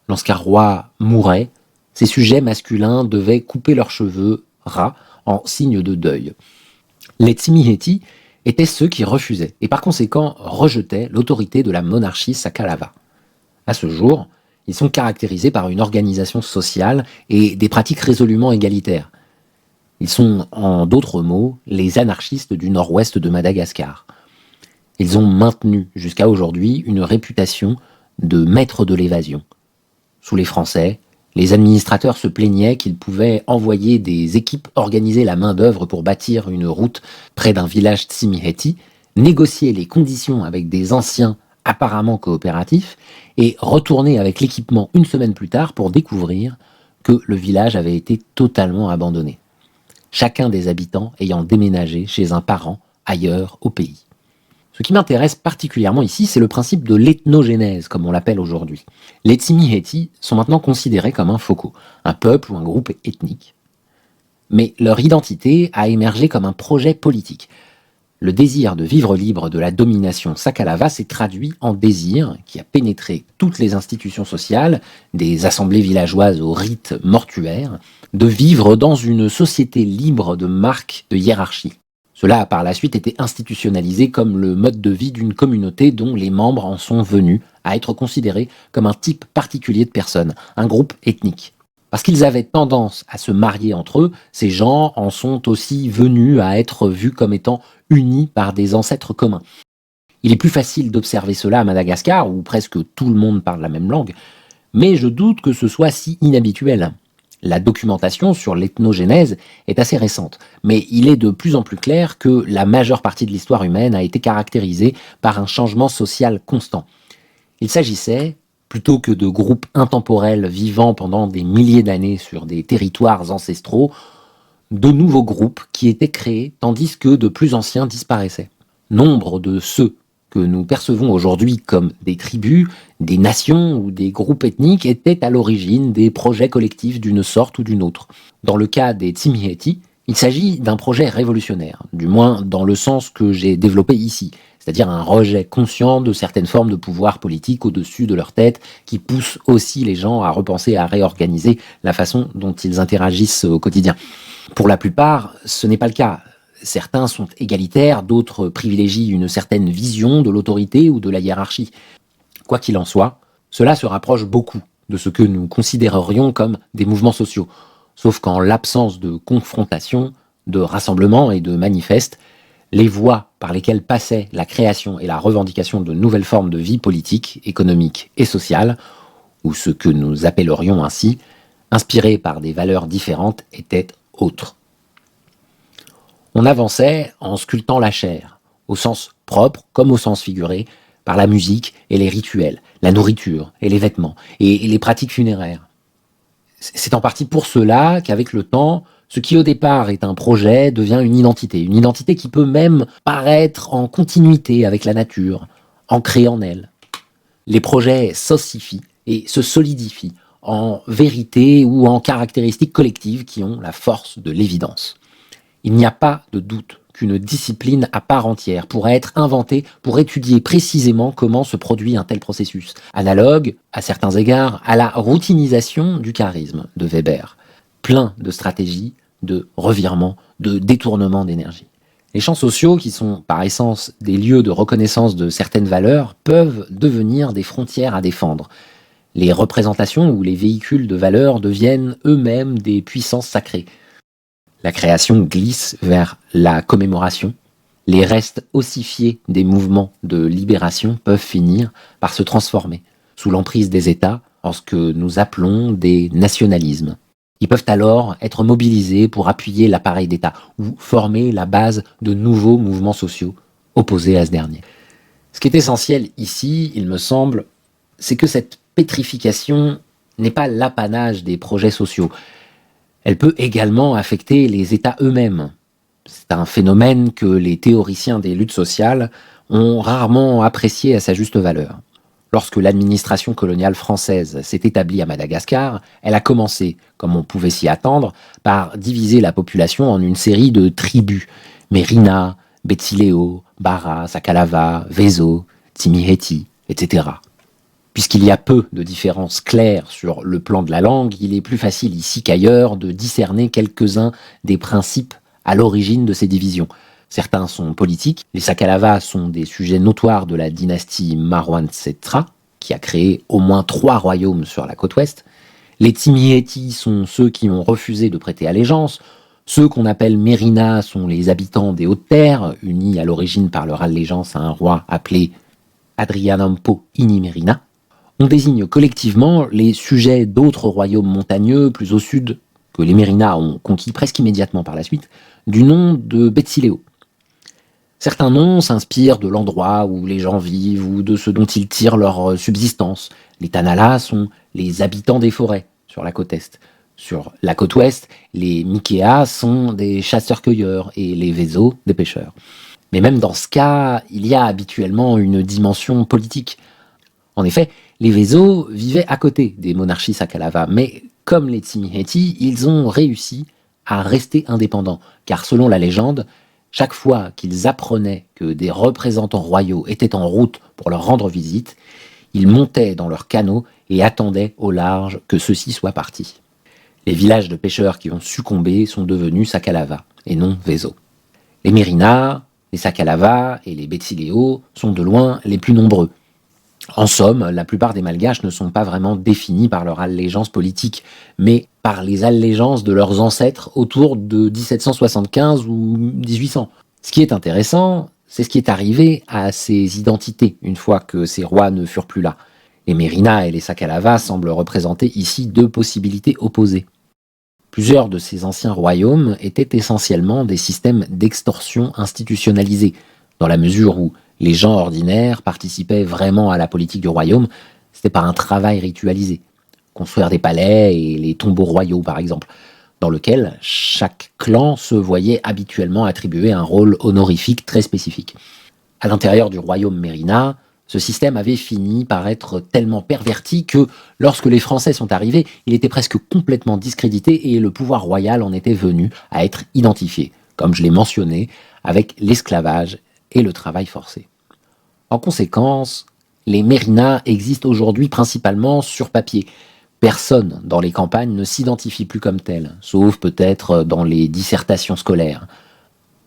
Lorsqu'un roi mourait, ses sujets masculins devaient couper leurs cheveux ras en signe de deuil. Les Tsimihety étaient ceux qui refusaient et par conséquent rejetaient l'autorité de la monarchie Sakalava. À ce jour, ils sont caractérisés par une organisation sociale et des pratiques résolument égalitaires. Ils sont, en d'autres mots, les anarchistes du nord-ouest de Madagascar. Ils ont maintenu jusqu'à aujourd'hui une réputation de maîtres de l'évasion. Sous les Français, les administrateurs se plaignaient qu'ils pouvaient envoyer des équipes organiser la main-d'œuvre pour bâtir une route près d'un village Tsimihety, négocier les conditions avec des anciens apparemment coopératifs et retourner avec l'équipement une semaine plus tard pour découvrir que le village avait été totalement abandonné. Chacun des habitants ayant déménagé chez un parent ailleurs au pays. Ce qui m'intéresse particulièrement ici, c'est le principe de l'ethnogénèse, comme on l'appelle aujourd'hui. Les Tsimihety sont maintenant considérés comme un foko, un peuple ou un groupe ethnique. Mais leur identité a émergé comme un projet politique. Le désir de vivre libre de la domination Sakalava s'est traduit en désir qui a pénétré toutes les institutions sociales, des assemblées villageoises aux rites mortuaires, de vivre dans une société libre de marques de hiérarchie. Cela a par la suite été institutionnalisé comme le mode de vie d'une communauté dont les membres en sont venus à être considérés comme un type particulier de personnes, un groupe ethnique. Parce qu'ils avaient tendance à se marier entre eux, ces gens en sont aussi venus à être vus comme étant unis par des ancêtres communs. Il est plus facile d'observer cela à Madagascar, où presque tout le monde parle la même langue, mais je doute que ce soit si inhabituel. La documentation sur l'ethnogénèse est assez récente, mais il est de plus en plus clair que la majeure partie de l'histoire humaine a été caractérisée par un changement social constant. Il s'agissait, plutôt que de groupes intemporels vivant pendant des milliers d'années sur des territoires ancestraux, de nouveaux groupes qui étaient créés tandis que de plus anciens disparaissaient. Nombre de ceux que nous percevons aujourd'hui comme des tribus, des nations ou des groupes ethniques étaient à l'origine des projets collectifs d'une sorte ou d'une autre. Dans le cas des Tsimihety, il s'agit d'un projet révolutionnaire, du moins dans le sens que j'ai développé ici, c'est-à-dire un rejet conscient de certaines formes de pouvoir politique au-dessus de leur tête, qui pousse aussi les gens à repenser, à réorganiser la façon dont ils interagissent au quotidien. Pour la plupart, ce n'est pas le cas. Certains sont égalitaires, d'autres privilégient une certaine vision de l'autorité ou de la hiérarchie. Quoi qu'il en soit, cela se rapproche beaucoup de ce que nous considérerions comme des mouvements sociaux, sauf qu'en l'absence de confrontation, de rassemblement et de manifeste, les voies par lesquelles passaient la création et la revendication de nouvelles formes de vie politique, économique et sociale, ou ce que nous appellerions ainsi, inspirées par des valeurs différentes, étaient autres. On avançait en sculptant la chair, au sens propre comme au sens figuré, par la musique et les rituels, la nourriture et les vêtements, et les pratiques funéraires. C'est en partie pour cela qu'avec le temps, ce qui au départ est un projet devient une identité qui peut même paraître en continuité avec la nature, ancrée en elle. Les projets s'ossifient et se solidifient en vérité ou en caractéristiques collectives qui ont la force de l'évidence. Il n'y a pas de doute qu'une discipline à part entière pourrait être inventée pour étudier précisément comment se produit un tel processus, analogue, à certains égards, à la routinisation du charisme de Weber, plein de stratégies, de revirements, de détournements d'énergie. Les champs sociaux, qui sont par essence des lieux de reconnaissance de certaines valeurs, peuvent devenir des frontières à défendre. Les représentations ou les véhicules de valeurs deviennent eux-mêmes des puissances sacrées. La création glisse vers la commémoration. Les restes ossifiés des mouvements de libération peuvent finir par se transformer sous l'emprise des États en ce que nous appelons des nationalismes. Ils peuvent alors être mobilisés pour appuyer l'appareil d'État ou former la base de nouveaux mouvements sociaux opposés à ce dernier. Ce qui est essentiel ici, il me semble, c'est que cette pétrification n'est pas l'apanage des projets sociaux. Elle peut également affecter les États eux-mêmes. C'est un phénomène que les théoriciens des luttes sociales ont rarement apprécié à sa juste valeur. Lorsque l'administration coloniale française s'est établie à Madagascar, elle a commencé, comme on pouvait s'y attendre, par diviser la population en une série de tribus. Merina, Betsileo, Bara, Sakalava, Vezo, Timiheti, etc. Puisqu'il y a peu de différences claires sur le plan de la langue, il est plus facile ici qu'ailleurs de discerner quelques-uns des principes à l'origine de ces divisions. Certains sont politiques. Les Sakalava sont des sujets notoires de la dynastie Marwan-Setra, qui a créé au moins 3 royaumes sur la côte ouest. Les Timiheti sont ceux qui ont refusé de prêter allégeance. Ceux qu'on appelle Merina sont les habitants des Hautes-Terres, unis à l'origine par leur allégeance à un roi appelé Adrianampo Inimerina. On désigne collectivement les sujets d'autres royaumes montagneux plus au sud, que les Mérina ont conquis presque immédiatement par la suite, du nom de Betsileo. Certains noms s'inspirent de l'endroit où les gens vivent ou de ce dont ils tirent leur subsistance. Les Tanala sont les habitants des forêts sur la côte est. Sur la côte ouest, les Mikéas sont des chasseurs-cueilleurs et les Vezo des pêcheurs. Mais même dans ce cas, il y a habituellement une dimension politique. En effet, les Vezo vivaient à côté des monarchies Sakalava, mais comme les Timiheti, ils ont réussi à rester indépendants, car selon la légende, chaque fois qu'ils apprenaient que des représentants royaux étaient en route pour leur rendre visite, ils montaient dans leurs canots et attendaient au large que ceux-ci soient partis. Les villages de pêcheurs qui ont succombé sont devenus Sakalava, et non Vezo. Les Merina, les Sakalava et les Betsileo sont de loin les plus nombreux. En somme, la plupart des Malgaches ne sont pas vraiment définis par leur allégeance politique, mais par les allégeances de leurs ancêtres autour de 1775 ou 1800. Ce qui est intéressant, c'est ce qui est arrivé à ces identités une fois que ces rois ne furent plus là. Les Merina et les Sakalava semblent représenter ici 2 possibilités opposées. Plusieurs de ces anciens royaumes étaient essentiellement des systèmes d'extorsion institutionnalisés, dans la mesure où les gens ordinaires participaient vraiment à la politique du royaume, c'était par un travail ritualisé. Construire des palais et les tombeaux royaux, par exemple, dans lequel chaque clan se voyait habituellement attribuer un rôle honorifique très spécifique. À l'intérieur du royaume Mérina, ce système avait fini par être tellement perverti que, lorsque les Français sont arrivés, il était presque complètement discrédité et le pouvoir royal en était venu à être identifié, comme je l'ai mentionné, avec l'esclavage et le travail forcé. En conséquence, les Mérina existent aujourd'hui principalement sur papier. Personne dans les campagnes ne s'identifie plus comme tel, sauf peut-être dans les dissertations scolaires.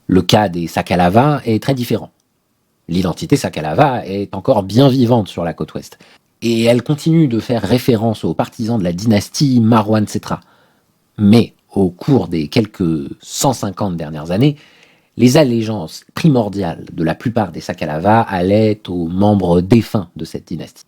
Le cas des Sakalava est très différent. L'identité Sakalava est encore bien vivante sur la côte ouest, et elle continue de faire référence aux partisans de la dynastie Marwan-Setra. Mais au cours des quelques 150 dernières années, les allégeances primordiales de la plupart des Sakalava allaient aux membres défunts de cette dynastie.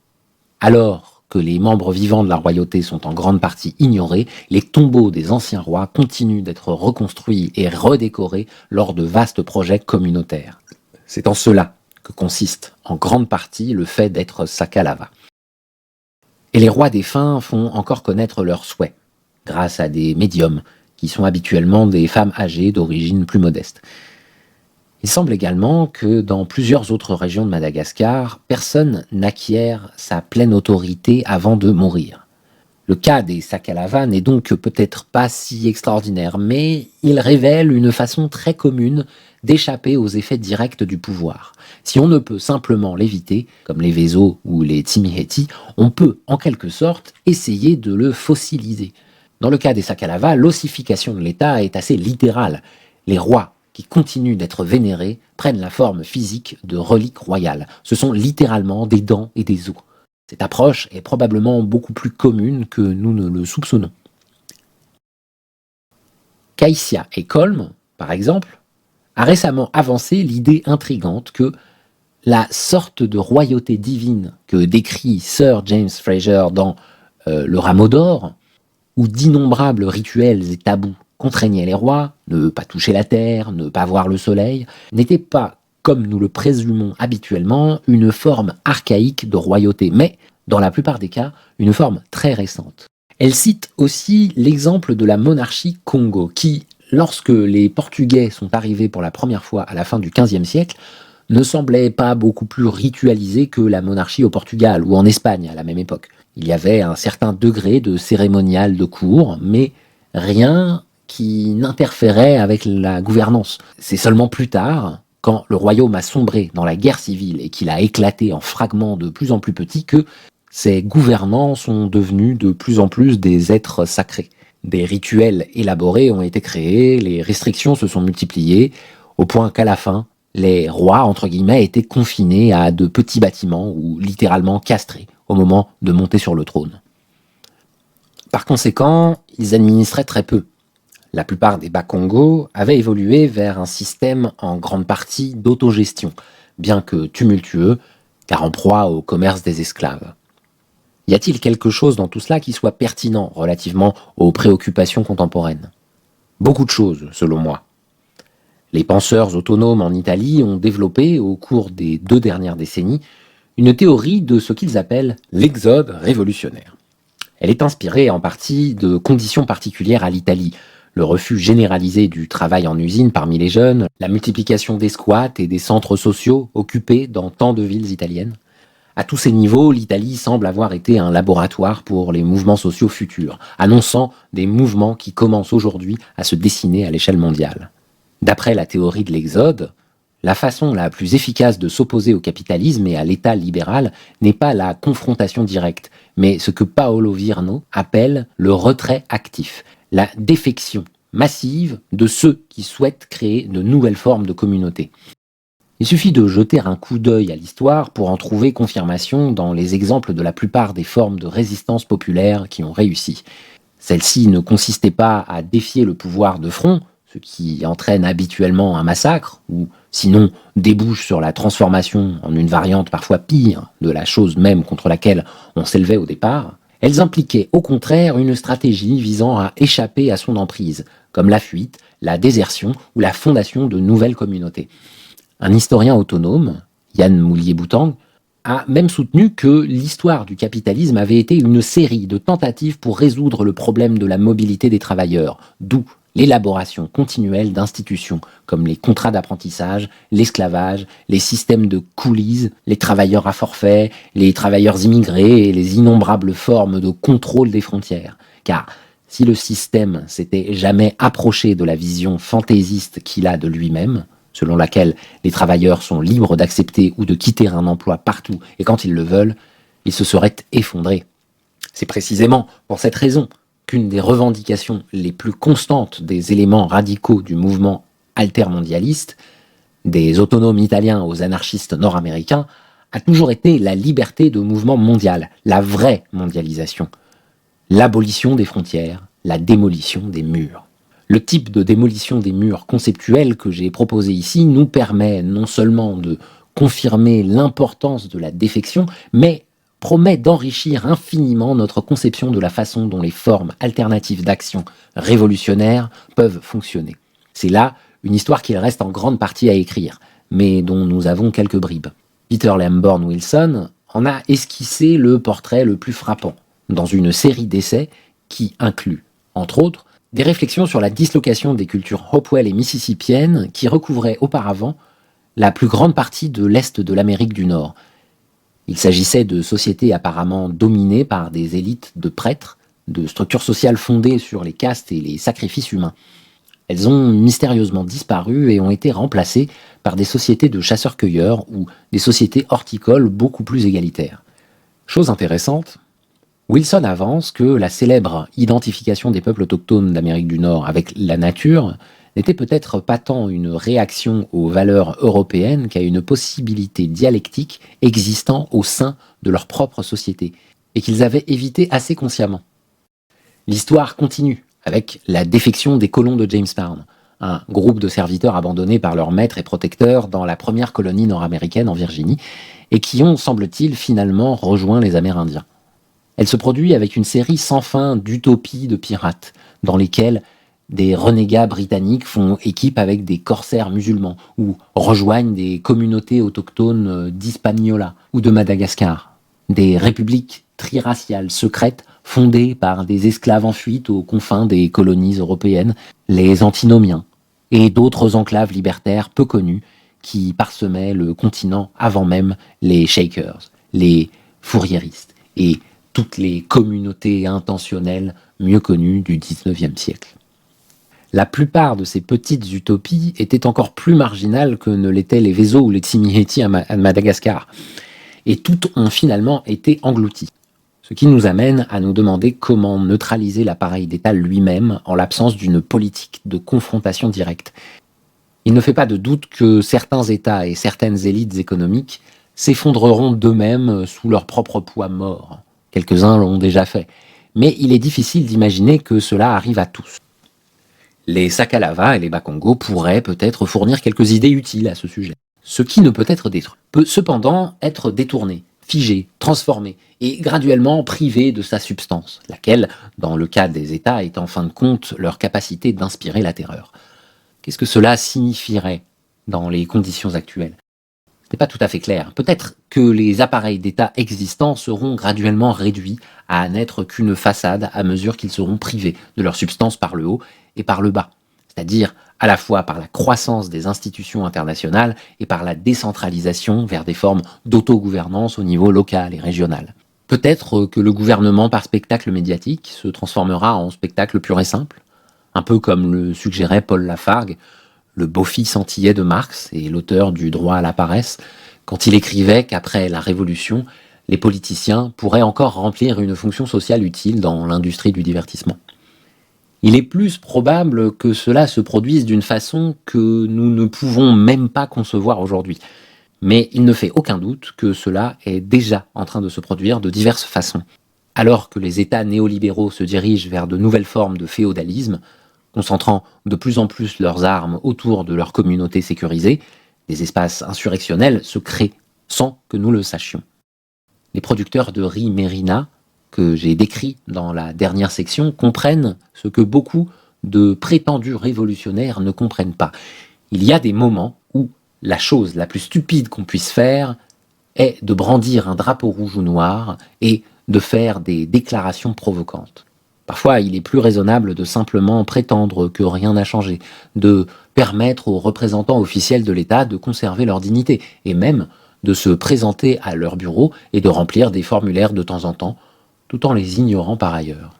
Alors que les membres vivants de la royauté sont en grande partie ignorés, les tombeaux des anciens rois continuent d'être reconstruits et redécorés lors de vastes projets communautaires. C'est en cela que consiste en grande partie le fait d'être Sakalava. Et les rois défunts font encore connaître leurs souhaits, grâce à des médiums, qui sont habituellement des femmes âgées d'origine plus modeste. Il semble également que dans plusieurs autres régions de Madagascar, personne n'acquiert sa pleine autorité avant de mourir. Le cas des Sakalava n'est donc peut-être pas si extraordinaire, mais il révèle une façon très commune d'échapper aux effets directs du pouvoir. Si on ne peut simplement l'éviter, comme les Vezo ou les Tsimihety, on peut en quelque sorte essayer de le fossiliser. Dans le cas des Sakalava, l'ossification de l'État est assez littérale. Les rois qui continuent d'être vénérés prennent la forme physique de reliques royales. Ce sont littéralement des dents et des os. Cette approche est probablement beaucoup plus commune que nous ne le soupçonnons. Kaïsia et Colm, par exemple, a récemment avancé l'idée intrigante que la sorte de royauté divine que décrit Sir James Frazer dans Le Rameau d'Or, où d'innombrables rituels et tabous contraignaient les rois, ne pas toucher la terre, ne pas voir le soleil, n'était pas, comme nous le présumons habituellement, une forme archaïque de royauté, mais, dans la plupart des cas, une forme très récente. Elle cite aussi l'exemple de la monarchie Congo, qui, lorsque les Portugais sont arrivés pour la première fois à la fin du XVe siècle, ne semblait pas beaucoup plus ritualisée que la monarchie au Portugal ou en Espagne à la même époque. Il y avait un certain degré de cérémonial de cour, mais rien qui n'interférait avec la gouvernance. C'est seulement plus tard, quand le royaume a sombré dans la guerre civile et qu'il a éclaté en fragments de plus en plus petits, que ces gouvernants sont devenus de plus en plus des êtres sacrés. Des rituels élaborés ont été créés, les restrictions se sont multipliées, au point qu'à la fin, les rois, entre guillemets, étaient confinés à de petits bâtiments ou littéralement castrés au moment de monter sur le trône. Par conséquent, ils administraient très peu. La plupart des Bakongo avaient évolué vers un système en grande partie d'autogestion, bien que tumultueux, car en proie au commerce des esclaves. Y a-t-il quelque chose dans tout cela qui soit pertinent relativement aux préoccupations contemporaines? Beaucoup de choses, selon moi. Les penseurs autonomes en Italie ont développé, au cours des 2 dernières décennies, une théorie de ce qu'ils appellent l'exode révolutionnaire. Elle est inspirée en partie de conditions particulières à l'Italie, le refus généralisé du travail en usine parmi les jeunes, la multiplication des squats et des centres sociaux occupés dans tant de villes italiennes. À tous ces niveaux, l'Italie semble avoir été un laboratoire pour les mouvements sociaux futurs, annonçant des mouvements qui commencent aujourd'hui à se dessiner à l'échelle mondiale. D'après la théorie de l'exode, la façon la plus efficace de s'opposer au capitalisme et à l'État libéral n'est pas la confrontation directe, mais ce que Paolo Virno appelle le retrait actif, la défection massive de ceux qui souhaitent créer de nouvelles formes de communauté. Il suffit de jeter un coup d'œil à l'histoire pour en trouver confirmation dans les exemples de la plupart des formes de résistance populaire qui ont réussi. Celle-ci ne consistait pas à défier le pouvoir de front, ce qui entraîne habituellement un massacre, ou sinon débouche sur la transformation en une variante parfois pire de la chose même contre laquelle on s'élevait au départ. Elles impliquaient au contraire une stratégie visant à échapper à son emprise, comme la fuite, la désertion ou la fondation de nouvelles communautés. Un historien autonome, Yann Moulier-Boutang, a même soutenu que l'histoire du capitalisme avait été une série de tentatives pour résoudre le problème de la mobilité des travailleurs, d'où l'élaboration continuelle d'institutions comme les contrats d'apprentissage, l'esclavage, les systèmes de coolies, les travailleurs à forfait, les travailleurs immigrés et les innombrables formes de contrôle des frontières. Car si le système s'était jamais approché de la vision fantaisiste qu'il a de lui-même, selon laquelle les travailleurs sont libres d'accepter ou de quitter un emploi partout et quand ils le veulent, il se serait effondré. C'est précisément pour cette raison qu'une des revendications les plus constantes des éléments radicaux du mouvement altermondialiste, des autonomes italiens aux anarchistes nord-américains, a toujours été la liberté de mouvement mondial, la vraie mondialisation, l'abolition des frontières, la démolition des murs. Le type de démolition des murs conceptuels que j'ai proposé ici nous permet non seulement de confirmer l'importance de la défection, mais promet d'enrichir infiniment notre conception de la façon dont les formes alternatives d'action révolutionnaires peuvent fonctionner. C'est là une histoire qu'il reste en grande partie à écrire, mais dont nous avons quelques bribes. Peter Lamborn Wilson en a esquissé le portrait le plus frappant, dans une série d'essais qui inclut, entre autres, des réflexions sur la dislocation des cultures Hopewell et mississippiennes qui recouvraient auparavant la plus grande partie de l'Est de l'Amérique du Nord. Il s'agissait de sociétés apparemment dominées par des élites de prêtres, de structures sociales fondées sur les castes et les sacrifices humains. Elles ont mystérieusement disparu et ont été remplacées par des sociétés de chasseurs-cueilleurs ou des sociétés horticoles beaucoup plus égalitaires. Chose intéressante, Wilson avance que la célèbre identification des peuples autochtones d'Amérique du Nord avec la nature n'était peut-être pas tant une réaction aux valeurs européennes qu'à une possibilité dialectique existant au sein de leur propre société, et qu'ils avaient évité assez consciemment. L'histoire continue avec la défection des colons de Jamestown, un groupe de serviteurs abandonnés par leurs maîtres et protecteurs dans la première colonie nord-américaine en Virginie, et qui ont, semble-t-il, finalement rejoint les Amérindiens. Elle se produit avec une série sans fin d'utopies de pirates, dans lesquelles des renégats britanniques font équipe avec des corsaires musulmans, ou rejoignent des communautés autochtones d'Hispaniola ou de Madagascar, des républiques triraciales secrètes fondées par des esclaves en fuite aux confins des colonies européennes, les antinomiens, et d'autres enclaves libertaires peu connues qui parsemaient le continent avant même les Shakers, les fourriéristes et toutes les communautés intentionnelles mieux connues du XIXe siècle. La plupart de ces petites utopies étaient encore plus marginales que ne l'étaient les Vezo ou les Tsimihety à Madagascar, et toutes ont finalement été englouties. Ce qui nous amène à nous demander comment neutraliser l'appareil d'État lui-même en l'absence d'une politique de confrontation directe. Il ne fait pas de doute que certains États et certaines élites économiques s'effondreront d'eux-mêmes sous leur propre poids mort. Quelques-uns l'ont déjà fait. Mais il est difficile d'imaginer que cela arrive à tous. Les Sakalava et les Bakongo pourraient peut-être fournir quelques idées utiles à ce sujet. Ce qui ne peut être détruit peut cependant être détourné, figé, transformé et graduellement privé de sa substance, laquelle, dans le cas des États, est en fin de compte leur capacité d'inspirer la terreur. Qu'est-ce que cela signifierait dans les conditions actuelles ? Ce n'est pas tout à fait clair. Peut-être que les appareils d'État existants seront graduellement réduits à n'être qu'une façade à mesure qu'ils seront privés de leur substance par le haut et par le bas, c'est-à-dire à la fois par la croissance des institutions internationales et par la décentralisation vers des formes d'autogouvernance au niveau local et régional. Peut-être que le gouvernement par spectacle médiatique se transformera en spectacle pur et simple, un peu comme le suggérait Paul Lafargue, le beau-fils antillais de Marx et l'auteur du droit à la paresse, quand il écrivait qu'après la Révolution, les politiciens pourraient encore remplir une fonction sociale utile dans l'industrie du divertissement. Il est plus probable que cela se produise d'une façon que nous ne pouvons même pas concevoir aujourd'hui. Mais il ne fait aucun doute que cela est déjà en train de se produire de diverses façons. Alors que les États néolibéraux se dirigent vers de nouvelles formes de féodalisme, concentrant de plus en plus leurs armes autour de leur communauté sécurisée, des espaces insurrectionnels se créent sans que nous le sachions. Les producteurs de riz Mérina, que j'ai décrits dans la dernière section, comprennent ce que beaucoup de prétendus révolutionnaires ne comprennent pas. Il y a des moments où la chose la plus stupide qu'on puisse faire est de brandir un drapeau rouge ou noir et de faire des déclarations provocantes. Parfois, il est plus raisonnable de simplement prétendre que rien n'a changé, de permettre aux représentants officiels de l'État de conserver leur dignité, et même de se présenter à leur bureau et de remplir des formulaires de temps en temps, tout en les ignorant par ailleurs.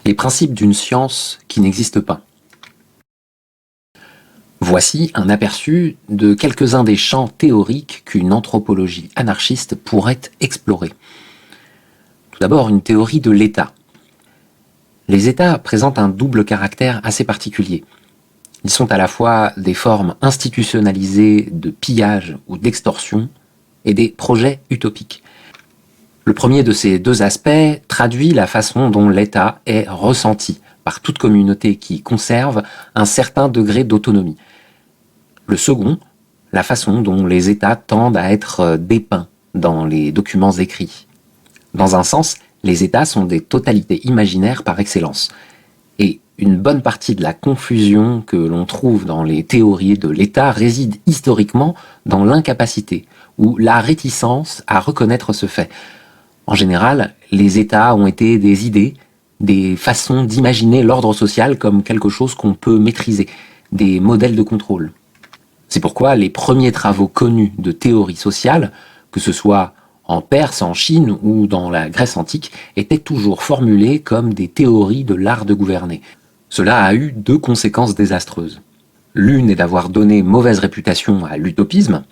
Les principes d'une science qui n'existe pas. Voici un aperçu de quelques-uns des champs théoriques qu'une anthropologie anarchiste pourrait explorer. Tout d'abord, une théorie de l'État. Les États présentent un double caractère assez particulier. Ils sont à la fois des formes institutionnalisées de pillage ou d'extorsion et des projets utopiques. Le premier de ces deux aspects traduit la façon dont l'État est ressenti par toute communauté qui conserve un certain degré d'autonomie. Le second, la façon dont les États tendent à être dépeints dans les documents écrits. Dans un sens, les États sont des totalités imaginaires par excellence. Et une bonne partie de la confusion que l'on trouve dans les théories de l'État réside historiquement dans l'incapacité ou la réticence à reconnaître ce fait. En général, les États ont été des idées, des façons d'imaginer l'ordre social comme quelque chose qu'on peut maîtriser, des modèles de contrôle. C'est pourquoi les premiers travaux connus de théorie sociale, que ce soit en Perse, en Chine ou dans la Grèce antique, étaient toujours formulées comme des théories de l'art de gouverner. Cela a eu deux conséquences désastreuses. L'une est d'avoir donné mauvaise réputation à l'utopisme.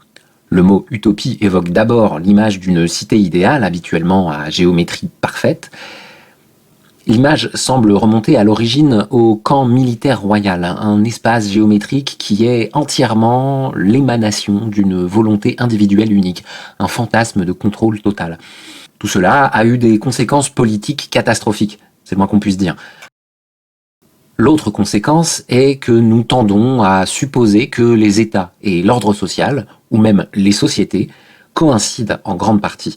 Le mot utopie évoque d'abord l'image d'une cité idéale, habituellement à géométrie parfaite. L'image semble remonter à l'origine au camp militaire royal, un espace géométrique qui est entièrement l'émanation d'une volonté individuelle unique, un fantasme de contrôle total. Tout cela a eu des conséquences politiques catastrophiques, c'est le moins qu'on puisse dire. L'autre conséquence est que nous tendons à supposer que les États et l'ordre social, ou même les sociétés, coïncident en grande partie.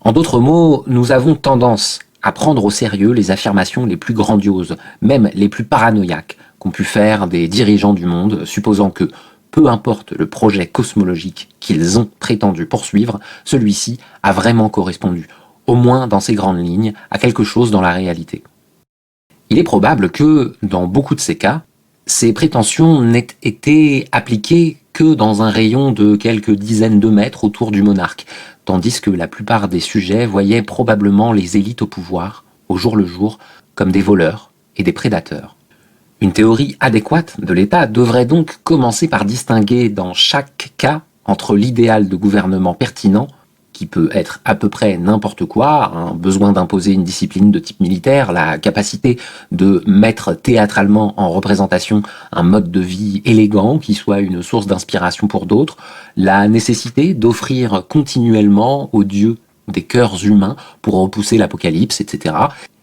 En d'autres mots, nous avons tendance à prendre au sérieux les affirmations les plus grandioses, même les plus paranoïaques, qu'ont pu faire des dirigeants du monde, supposant que, peu importe le projet cosmologique qu'ils ont prétendu poursuivre, celui-ci a vraiment correspondu, au moins dans ses grandes lignes, à quelque chose dans la réalité. Il est probable que, dans beaucoup de ces cas, ces prétentions n'aient été appliquées que dans un rayon de quelques dizaines de mètres autour du monarque, tandis que la plupart des sujets voyaient probablement les élites au pouvoir, au jour le jour, comme des voleurs et des prédateurs. Une théorie adéquate de l'État devrait donc commencer par distinguer dans chaque cas entre l'idéal de gouvernement pertinent, qui peut être à peu près n'importe quoi, un besoin d'imposer une discipline de type militaire, la capacité de mettre théâtralement en représentation un mode de vie élégant qui soit une source d'inspiration pour d'autres, la nécessité d'offrir continuellement aux dieux des cœurs humains pour repousser l'apocalypse, etc.,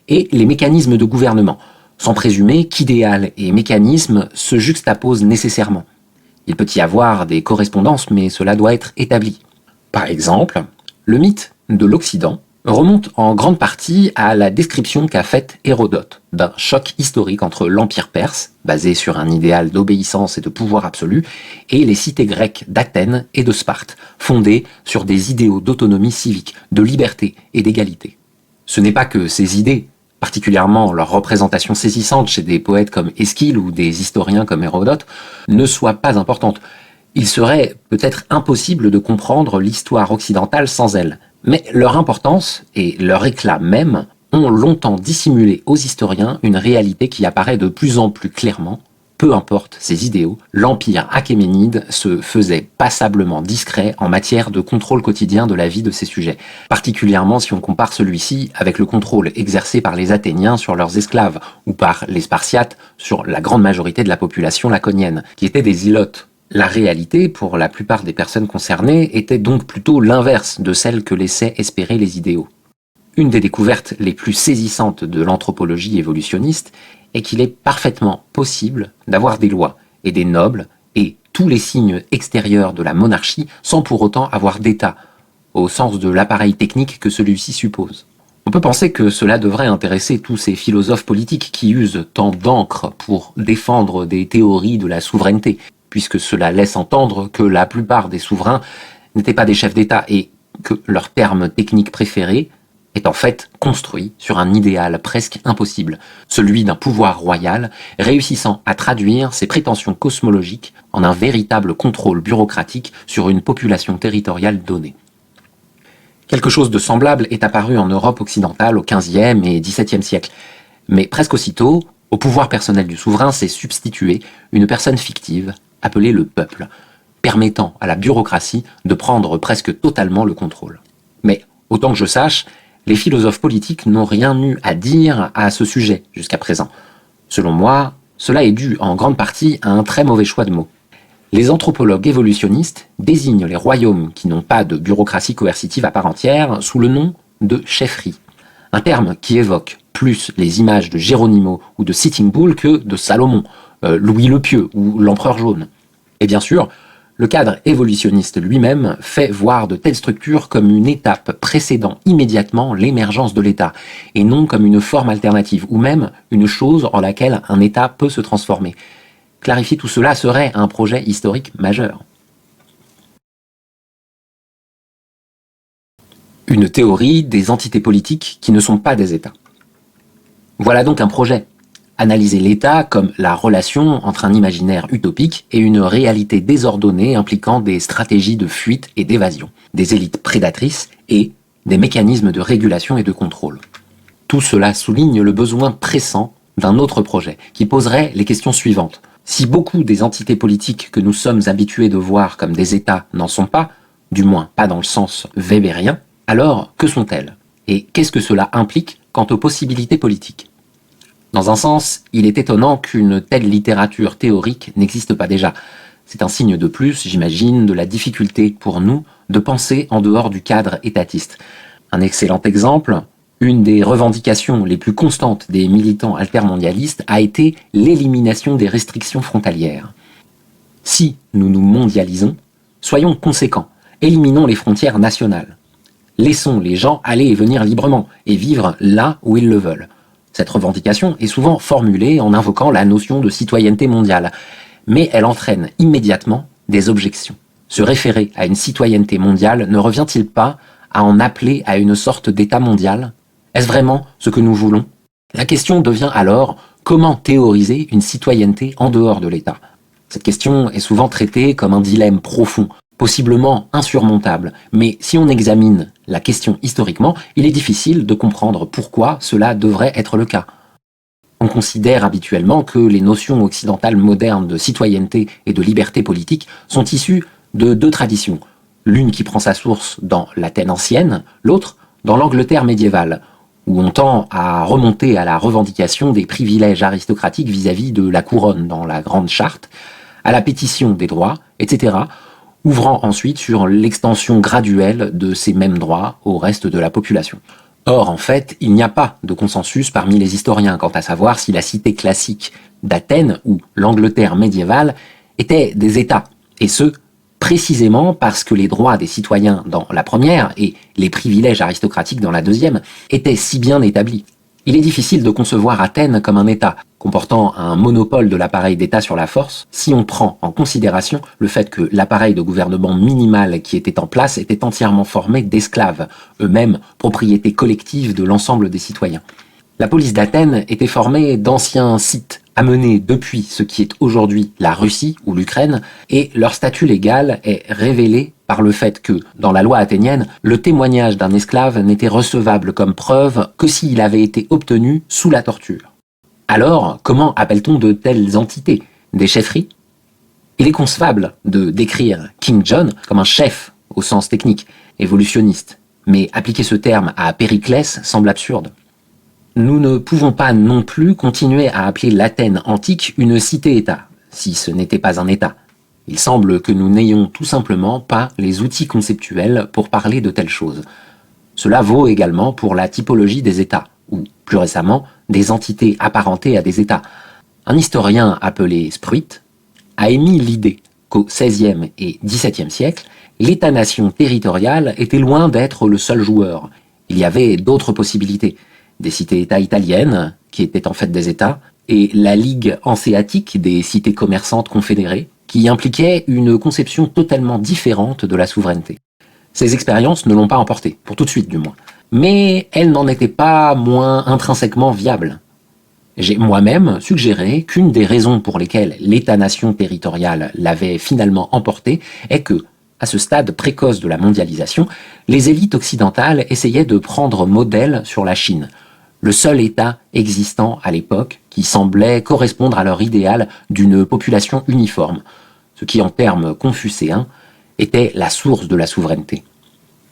et les mécanismes de gouvernement, sans présumer qu'idéal et mécanisme se juxtaposent nécessairement. Il peut y avoir des correspondances, mais cela doit être établi. Par exemple, le mythe de l'Occident remonte en grande partie à la description qu'a faite Hérodote d'un choc historique entre l'Empire perse, basé sur un idéal d'obéissance et de pouvoir absolu, et les cités grecques d'Athènes et de Sparte, fondées sur des idéaux d'autonomie civique, de liberté et d'égalité. Ce n'est pas que ces idées, particulièrement leur représentation saisissante chez des poètes comme Éschyle ou des historiens comme Hérodote, ne soient pas importantes. Il serait peut-être impossible de comprendre l'histoire occidentale sans elles, mais leur importance et leur éclat même ont longtemps dissimulé aux historiens une réalité qui apparaît de plus en plus clairement. Peu importe ses idéaux, l'empire achéménide se faisait passablement discret en matière de contrôle quotidien de la vie de ses sujets, particulièrement si on compare celui-ci avec le contrôle exercé par les Athéniens sur leurs esclaves, ou par les Spartiates sur la grande majorité de la population laconienne, qui étaient des ilotes. La réalité, pour la plupart des personnes concernées, était donc plutôt l'inverse de celle que laissaient espérer les idéaux. Une des découvertes les plus saisissantes de l'anthropologie évolutionniste est qu'il est parfaitement possible d'avoir des lois et des nobles et tous les signes extérieurs de la monarchie sans pour autant avoir d'État, au sens de l'appareil technique que celui-ci suppose. On peut penser que cela devrait intéresser tous ces philosophes politiques qui usent tant d'encre pour défendre des théories de la souveraineté, puisque cela laisse entendre que la plupart des souverains n'étaient pas des chefs d'État et que leur terme technique préféré est en fait construit sur un idéal presque impossible, celui d'un pouvoir royal réussissant à traduire ses prétentions cosmologiques en un véritable contrôle bureaucratique sur une population territoriale donnée. Quelque chose de semblable est apparu en Europe occidentale au XVe et XVIIe siècle, mais presque aussitôt, au pouvoir personnel du souverain s'est substituée une personne fictive, appelée le peuple, permettant à la bureaucratie de prendre presque totalement le contrôle. Mais, autant que je sache, les philosophes politiques n'ont rien eu à dire à ce sujet jusqu'à présent. Selon moi, cela est dû en grande partie à un très mauvais choix de mots. Les anthropologues évolutionnistes désignent les royaumes qui n'ont pas de bureaucratie coercitive à part entière sous le nom de chefferie, un terme qui évoque plus les images de Geronimo ou de Sitting Bull que de Salomon, Louis le Pieux ou l'Empereur jaune. Et bien sûr, le cadre évolutionniste lui-même fait voir de telles structures comme une étape précédant immédiatement l'émergence de l'État, et non comme une forme alternative, ou même une chose en laquelle un État peut se transformer. Clarifier tout cela serait un projet historique majeur. Une théorie des entités politiques qui ne sont pas des États. Voilà donc un projet, analyser l'État comme la relation entre un imaginaire utopique et une réalité désordonnée impliquant des stratégies de fuite et d'évasion, des élites prédatrices et des mécanismes de régulation et de contrôle. Tout cela souligne le besoin pressant d'un autre projet, qui poserait les questions suivantes. Si beaucoup des entités politiques que nous sommes habitués de voir comme des États n'en sont pas, du moins pas dans le sens weberien, alors que sont-elles? Et qu'est-ce que cela implique quant aux possibilités politiques? Dans un sens, il est étonnant qu'une telle littérature théorique n'existe pas déjà. C'est un signe de plus, j'imagine, de la difficulté pour nous de penser en dehors du cadre étatiste. Un excellent exemple, une des revendications les plus constantes des militants altermondialistes a été l'élimination des restrictions frontalières. Si nous nous mondialisons, soyons conséquents, éliminons les frontières nationales. Laissons les gens aller et venir librement et vivre là où ils le veulent. Cette revendication est souvent formulée en invoquant la notion de citoyenneté mondiale, mais elle entraîne immédiatement des objections. Se référer à une citoyenneté mondiale ne revient-il pas à en appeler à une sorte d'État mondial? Est-ce vraiment ce que nous voulons? La question devient alors comment théoriser une citoyenneté en dehors de l'État? Cette question est souvent traitée comme un dilemme profond, possiblement insurmontable, mais si on examine la question historiquement, il est difficile de comprendre pourquoi cela devrait être le cas. On considère habituellement que les notions occidentales modernes de citoyenneté et de liberté politique sont issues de deux traditions, l'une qui prend sa source dans l'Athènes ancienne, l'autre dans l'Angleterre médiévale, où on tend à remonter à la revendication des privilèges aristocratiques vis-à-vis de la couronne dans la Grande Charte, à la pétition des droits, etc., ouvrant ensuite sur l'extension graduelle de ces mêmes droits au reste de la population. Or, en fait, il n'y a pas de consensus parmi les historiens quant à savoir si la cité classique d'Athènes ou l'Angleterre médiévale étaient des États, et ce, précisément parce que les droits des citoyens dans la première et les privilèges aristocratiques dans la deuxième étaient si bien établis. Il est difficile de concevoir Athènes comme un État, comportant un monopole de l'appareil d'État sur la force, si on prend en considération le fait que l'appareil de gouvernement minimal qui était en place était entièrement formé d'esclaves, eux-mêmes propriété collective de l'ensemble des citoyens. La police d'Athènes était formée d'anciens sites, amenés depuis ce qui est aujourd'hui la Russie ou l'Ukraine, et leur statut légal est révélé par le fait que, dans la loi athénienne, le témoignage d'un esclave n'était recevable comme preuve que s'il avait été obtenu sous la torture. Alors, comment appelle-t-on de telles entités? Des chefferies? Il est concevable de décrire King John comme un chef au sens technique, évolutionniste, mais appliquer ce terme à Périclès semble absurde. Nous ne pouvons pas non plus continuer à appeler l'Athènes antique une cité-État, si ce n'était pas un État. Il semble que nous n'ayons tout simplement pas les outils conceptuels pour parler de telles choses. Cela vaut également pour la typologie des États, ou, plus récemment, des entités apparentées à des États. Un historien appelé Spruit a émis l'idée qu'au XVIe et XVIIe siècle, l'État-nation territorial était loin d'être le seul joueur. Il y avait d'autres possibilités. Des cités-États italiennes, qui étaient en fait des États, et la Ligue hanséatique des cités commerçantes confédérées, qui impliquait une conception totalement différente de la souveraineté. Ces expériences ne l'ont pas emporté, pour tout de suite du moins. Mais elles n'en étaient pas moins intrinsèquement viables. J'ai moi-même suggéré qu'une des raisons pour lesquelles l'État-nation territorial l'avait finalement emporté est que, à ce stade précoce de la mondialisation, les élites occidentales essayaient de prendre modèle sur la Chine, le seul État existant à l'époque qui semblait correspondre à leur idéal d'une population uniforme, ce qui en termes confucéens était la source de la souveraineté.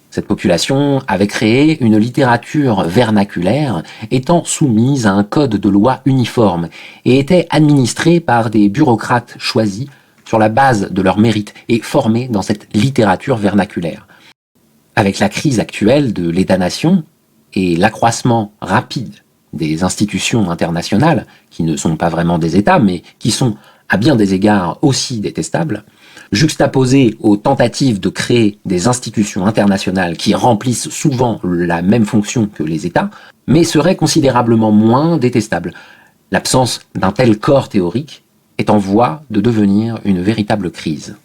Cette population avait créé une littérature vernaculaire étant soumise à un code de loi uniforme et était administrée par des bureaucrates choisis sur la base de leurs mérites et formés dans cette littérature vernaculaire. Avec la crise actuelle de l'État-nation et l'accroissement rapide des institutions internationales, qui ne sont pas vraiment des États, mais qui sont à bien des égards aussi détestables, juxtaposées aux tentatives de créer des institutions internationales qui remplissent souvent la même fonction que les États, mais seraient considérablement moins détestables. L'absence d'un tel corps théorique est en voie de devenir une véritable crise.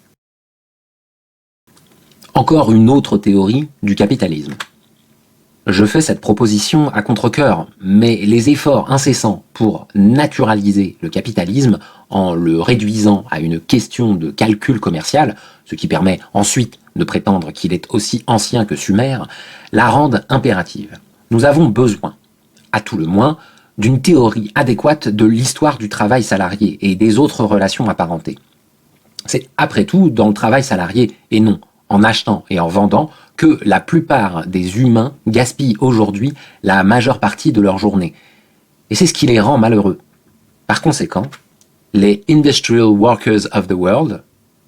Encore une autre théorie du capitalisme. Je fais cette proposition à contre-cœur, mais les efforts incessants pour naturaliser le capitalisme en le réduisant à une question de calcul commercial, ce qui permet ensuite de prétendre qu'il est aussi ancien que Sumer, la rendent impérative. Nous avons besoin, à tout le moins, d'une théorie adéquate de l'histoire du travail salarié et des autres relations apparentées. C'est après tout dans le travail salarié, et non en achetant et en vendant, que la plupart des humains gaspillent aujourd'hui la majeure partie de leur journée. Et c'est ce qui les rend malheureux. Par conséquent, les Industrial Workers of the World,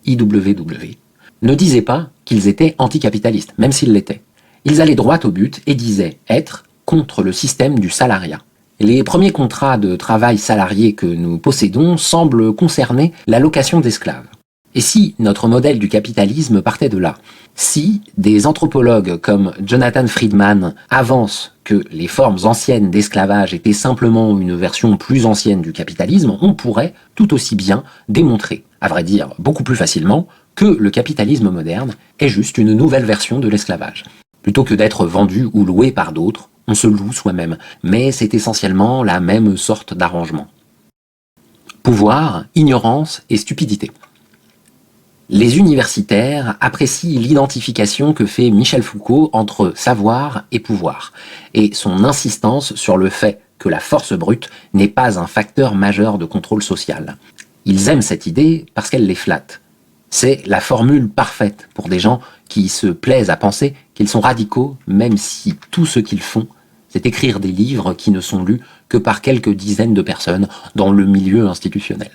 IWW, ne disaient pas qu'ils étaient anticapitalistes, même s'ils l'étaient. Ils allaient droit au but et disaient être contre le système du salariat. Les premiers contrats de travail salarié que nous possédons semblent concerner la location d'esclaves. Et si notre modèle du capitalisme partait de là? Si des anthropologues comme Jonathan Friedman avancent que les formes anciennes d'esclavage étaient simplement une version plus ancienne du capitalisme, on pourrait tout aussi bien démontrer, à vrai dire beaucoup plus facilement, que le capitalisme moderne est juste une nouvelle version de l'esclavage. Plutôt que d'être vendu ou loué par d'autres, on se loue soi-même, mais c'est essentiellement la même sorte d'arrangement. Pouvoir, ignorance et stupidité. Les universitaires apprécient l'identification que fait Michel Foucault entre savoir et pouvoir, et son insistance sur le fait que la force brute n'est pas un facteur majeur de contrôle social. Ils aiment cette idée parce qu'elle les flatte. C'est la formule parfaite pour des gens qui se plaisent à penser qu'ils sont radicaux, même si tout ce qu'ils font, c'est écrire des livres qui ne sont lus que par quelques dizaines de personnes dans le milieu institutionnel.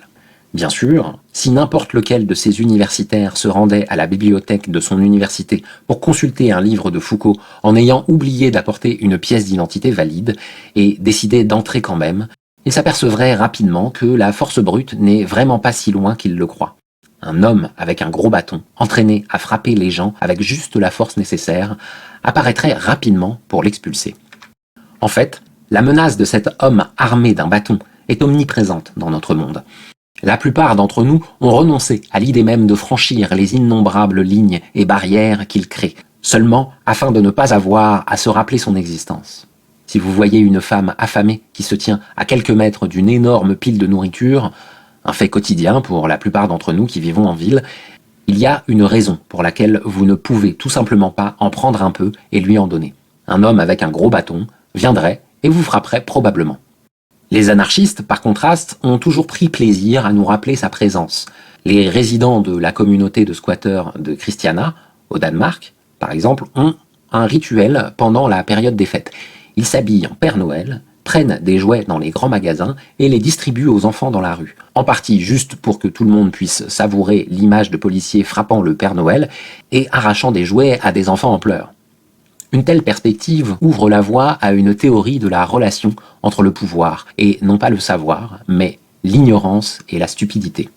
Bien sûr, si n'importe lequel de ces universitaires se rendait à la bibliothèque de son université pour consulter un livre de Foucault en ayant oublié d'apporter une pièce d'identité valide et décidait d'entrer quand même, il s'apercevrait rapidement que la force brute n'est vraiment pas si loin qu'il le croit. Un homme avec un gros bâton, entraîné à frapper les gens avec juste la force nécessaire, apparaîtrait rapidement pour l'expulser. En fait, la menace de cet homme armé d'un bâton est omniprésente dans notre monde. La plupart d'entre nous ont renoncé à l'idée même de franchir les innombrables lignes et barrières qu'il crée, seulement afin de ne pas avoir à se rappeler son existence. Si vous voyez une femme affamée qui se tient à quelques mètres d'une énorme pile de nourriture, un fait quotidien pour la plupart d'entre nous qui vivons en ville, il y a une raison pour laquelle vous ne pouvez tout simplement pas en prendre un peu et lui en donner. Un homme avec un gros bâton viendrait et vous frapperait probablement. Les anarchistes, par contraste, ont toujours pris plaisir à nous rappeler sa présence. Les résidents de la communauté de squatteurs de Christiania, au Danemark, par exemple, ont un rituel pendant la période des fêtes. Ils s'habillent en Père Noël, prennent des jouets dans les grands magasins et les distribuent aux enfants dans la rue. En partie juste pour que tout le monde puisse savourer l'image de policiers frappant le Père Noël et arrachant des jouets à des enfants en pleurs. Une telle perspective ouvre la voie à une théorie de la relation entre le pouvoir et non pas le savoir, mais l'ignorance et la stupidité.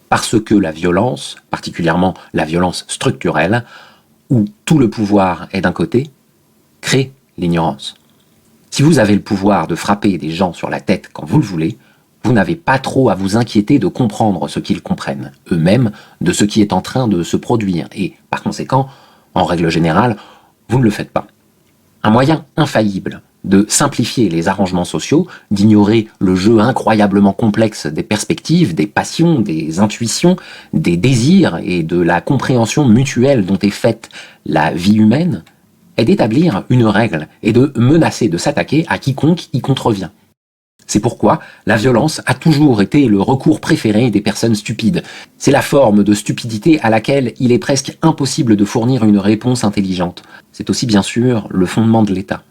Parce que la violence, particulièrement la violence structurelle, où tout le pouvoir est d'un côté, crée l'ignorance. Si vous avez le pouvoir de frapper des gens sur la tête quand vous le voulez, vous n'avez pas trop à vous inquiéter de comprendre ce qu'ils comprennent, eux-mêmes, de ce qui est en train de se produire, et par conséquent, en règle générale, vous ne le faites pas. Un moyen infaillible de simplifier les arrangements sociaux, d'ignorer le jeu incroyablement complexe des perspectives, des passions, des intuitions, des désirs et de la compréhension mutuelle dont est faite la vie humaine, est d'établir une règle et de menacer de s'attaquer à quiconque y contrevient. C'est pourquoi la violence a toujours été le recours préféré des personnes stupides. C'est la forme de stupidité à laquelle il est presque impossible de fournir une réponse intelligente. C'est aussi bien sûr le fondement de l'État.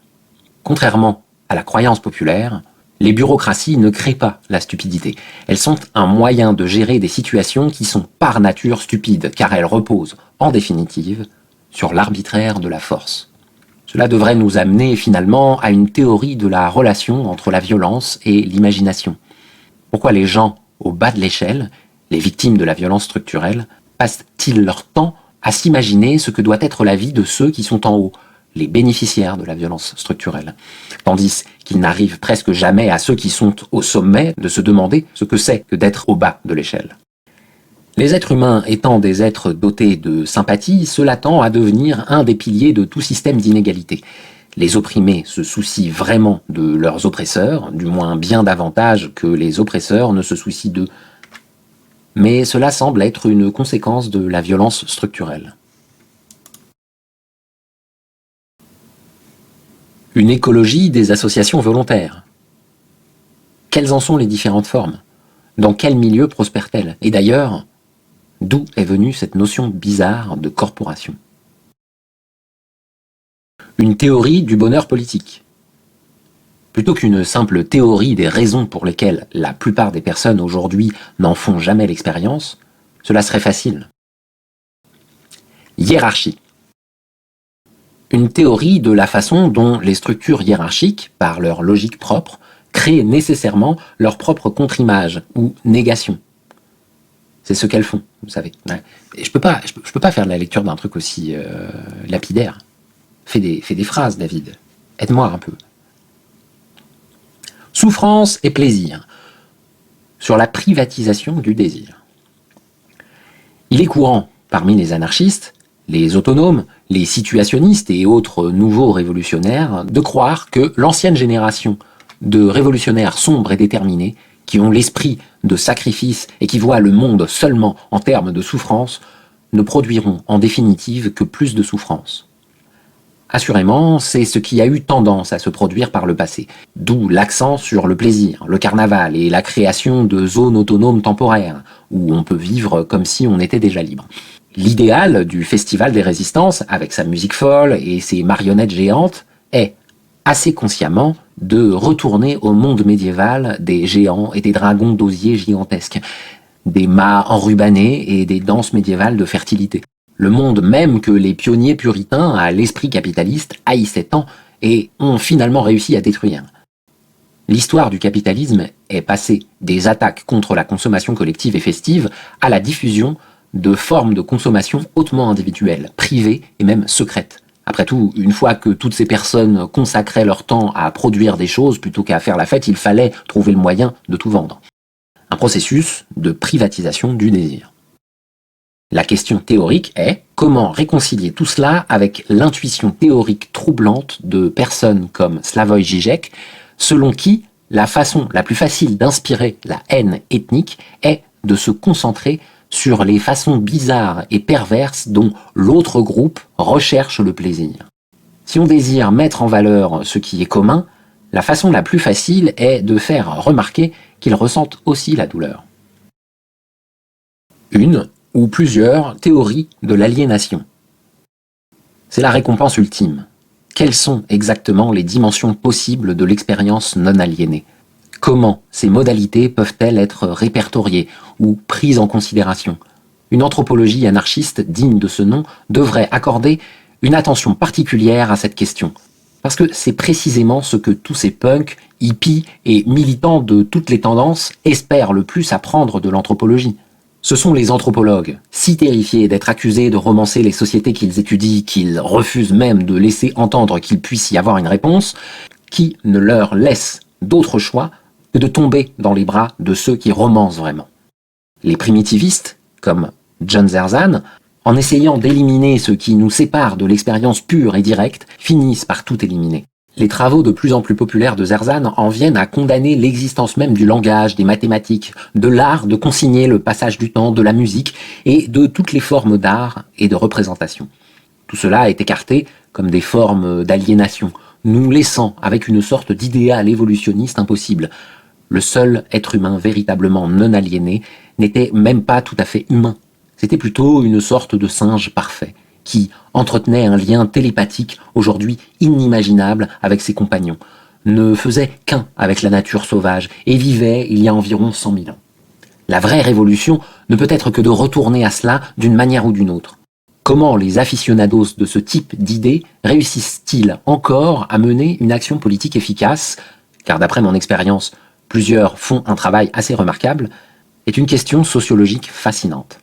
Contrairement à la croyance populaire, les bureaucraties ne créent pas la stupidité. Elles sont un moyen de gérer des situations qui sont par nature stupides, car elles reposent, en définitive, sur l'arbitraire de la force. Cela devrait nous amener finalement à une théorie de la relation entre la violence et l'imagination. Pourquoi les gens au bas de l'échelle, les victimes de la violence structurelle, passent-ils leur temps à s'imaginer ce que doit être la vie de ceux qui sont en haut, les bénéficiaires de la violence structurelle, tandis qu'il n'arrive presque jamais à ceux qui sont au sommet de se demander ce que c'est que d'être au bas de l'échelle. Les êtres humains étant des êtres dotés de sympathie, cela tend à devenir un des piliers de tout système d'inégalité. Les opprimés se soucient vraiment de leurs oppresseurs, du moins bien davantage que les oppresseurs ne se soucient d'eux. Mais cela semble être une conséquence de la violence structurelle. Une écologie des associations volontaires. Quelles en sont les différentes formes? Dans quel milieu prospèrent-elles? Et d'ailleurs, d'où est venue cette notion bizarre de corporation? Une théorie du bonheur politique. Plutôt qu'une simple théorie des raisons pour lesquelles la plupart des personnes aujourd'hui n'en font jamais l'expérience, cela serait facile. Hiérarchie. Une théorie de la façon dont les structures hiérarchiques, par leur logique propre, créent nécessairement leur propre contre-image ou négation. C'est ce qu'elles font, vous savez. Et je peux pas faire la lecture d'un truc aussi lapidaire. Fais des phrases, David. Aide-moi un peu. Souffrance et plaisir. Sur la privatisation du désir. Il est courant, parmi les anarchistes, les autonomes, les situationnistes et autres nouveaux révolutionnaires, de croire que l'ancienne génération de révolutionnaires sombres et déterminés, qui ont l'esprit de sacrifice et qui voient le monde seulement en termes de souffrance, ne produiront en définitive que plus de souffrance. Assurément, c'est ce qui a eu tendance à se produire par le passé, d'où l'accent sur le plaisir, le carnaval et la création de zones autonomes temporaires, où on peut vivre comme si on était déjà libre. L'idéal du Festival des Résistances, avec sa musique folle et ses marionnettes géantes, est, assez consciemment, de retourner au monde médiéval des géants et des dragons d'osier gigantesques, des mâts enrubannés et des danses médiévales de fertilité. Le monde même que les pionniers puritains à l'esprit capitaliste haïssaient tant et ont finalement réussi à détruire. L'histoire du capitalisme est passée des attaques contre la consommation collective et festive à la diffusion de formes de consommation hautement individuelles, privées et même secrètes. Après tout, une fois que toutes ces personnes consacraient leur temps à produire des choses plutôt qu'à faire la fête, il fallait trouver le moyen de tout vendre. Un processus de privatisation du désir. La question théorique est comment réconcilier tout cela avec l'intuition théorique troublante de personnes comme Slavoj Žižek, selon qui la façon la plus facile d'inspirer la haine ethnique est de se concentrer sur les façons bizarres et perverses dont l'autre groupe recherche le plaisir. Si on désire mettre en valeur ce qui est commun, la façon la plus facile est de faire remarquer qu'ils ressentent aussi la douleur. Une ou plusieurs théories de l'aliénation. C'est la récompense ultime. Quelles sont exactement les dimensions possibles de l'expérience non aliénée? Comment ces modalités peuvent-elles être répertoriées ou prises en considération? Une anthropologie anarchiste digne de ce nom devrait accorder une attention particulière à cette question. Parce que c'est précisément ce que tous ces punks, hippies et militants de toutes les tendances espèrent le plus apprendre de l'anthropologie. Ce sont les anthropologues, si terrifiés d'être accusés de romancer les sociétés qu'ils étudient, qu'ils refusent même de laisser entendre qu'il puisse y avoir une réponse, qui ne leur laissent d'autre choix que de tomber dans les bras de ceux qui romancent vraiment. Les primitivistes, comme John Zerzan, en essayant d'éliminer ce qui nous sépare de l'expérience pure et directe, finissent par tout éliminer. Les travaux de plus en plus populaires de Zerzan en viennent à condamner l'existence même du langage, des mathématiques, de l'art de consigner le passage du temps, de la musique et de toutes les formes d'art et de représentation. Tout cela est écarté comme des formes d'aliénation, nous laissant avec une sorte d'idéal évolutionniste impossible. Le seul être humain véritablement non aliéné n'était même pas tout à fait humain. C'était plutôt une sorte de singe parfait, qui entretenait un lien télépathique aujourd'hui inimaginable avec ses compagnons, ne faisait qu'un avec la nature sauvage et vivait il y a environ 100 000 ans. La vraie révolution ne peut être que de retourner à cela d'une manière ou d'une autre. Comment les aficionados de ce type d'idées réussissent-ils encore à mener une action politique efficace, car d'après mon expérience, plusieurs font un travail assez remarquable, est une question sociologique fascinante.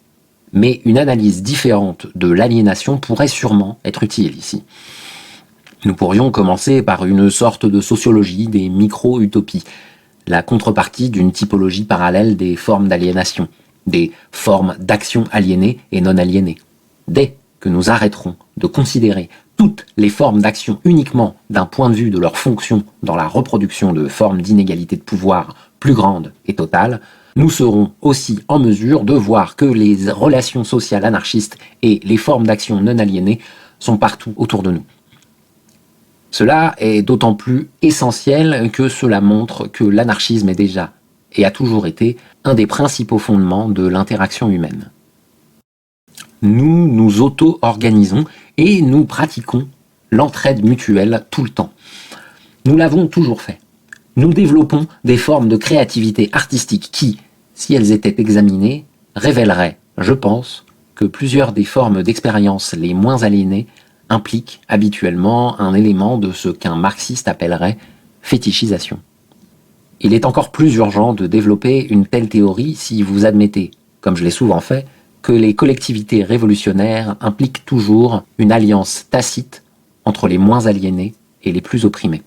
Mais une analyse différente de l'aliénation pourrait sûrement être utile ici. Nous pourrions commencer par une sorte de sociologie des micro-utopies, la contrepartie d'une typologie parallèle des formes d'aliénation, des formes d'action aliénée et non aliénée. Dès que nous arrêterons de considérer toutes les formes d'action uniquement d'un point de vue de leur fonction dans la reproduction de formes d'inégalité de pouvoir plus grandes et totales, nous serons aussi en mesure de voir que les relations sociales anarchistes et les formes d'action non aliénées sont partout autour de nous. Cela est d'autant plus essentiel que cela montre que l'anarchisme est déjà, et a toujours été, un des principaux fondements de l'interaction humaine. Nous nous auto-organisons et nous pratiquons l'entraide mutuelle tout le temps. Nous l'avons toujours fait. Nous développons des formes de créativité artistique qui, si elles étaient examinées, révéleraient, je pense, que plusieurs des formes d'expérience les moins aliénées impliquent habituellement un élément de ce qu'un marxiste appellerait fétichisation. Il est encore plus urgent de développer une telle théorie si vous admettez, comme je l'ai souvent fait, que les collectivités révolutionnaires impliquent toujours une alliance tacite entre les moins aliénés et les plus opprimés.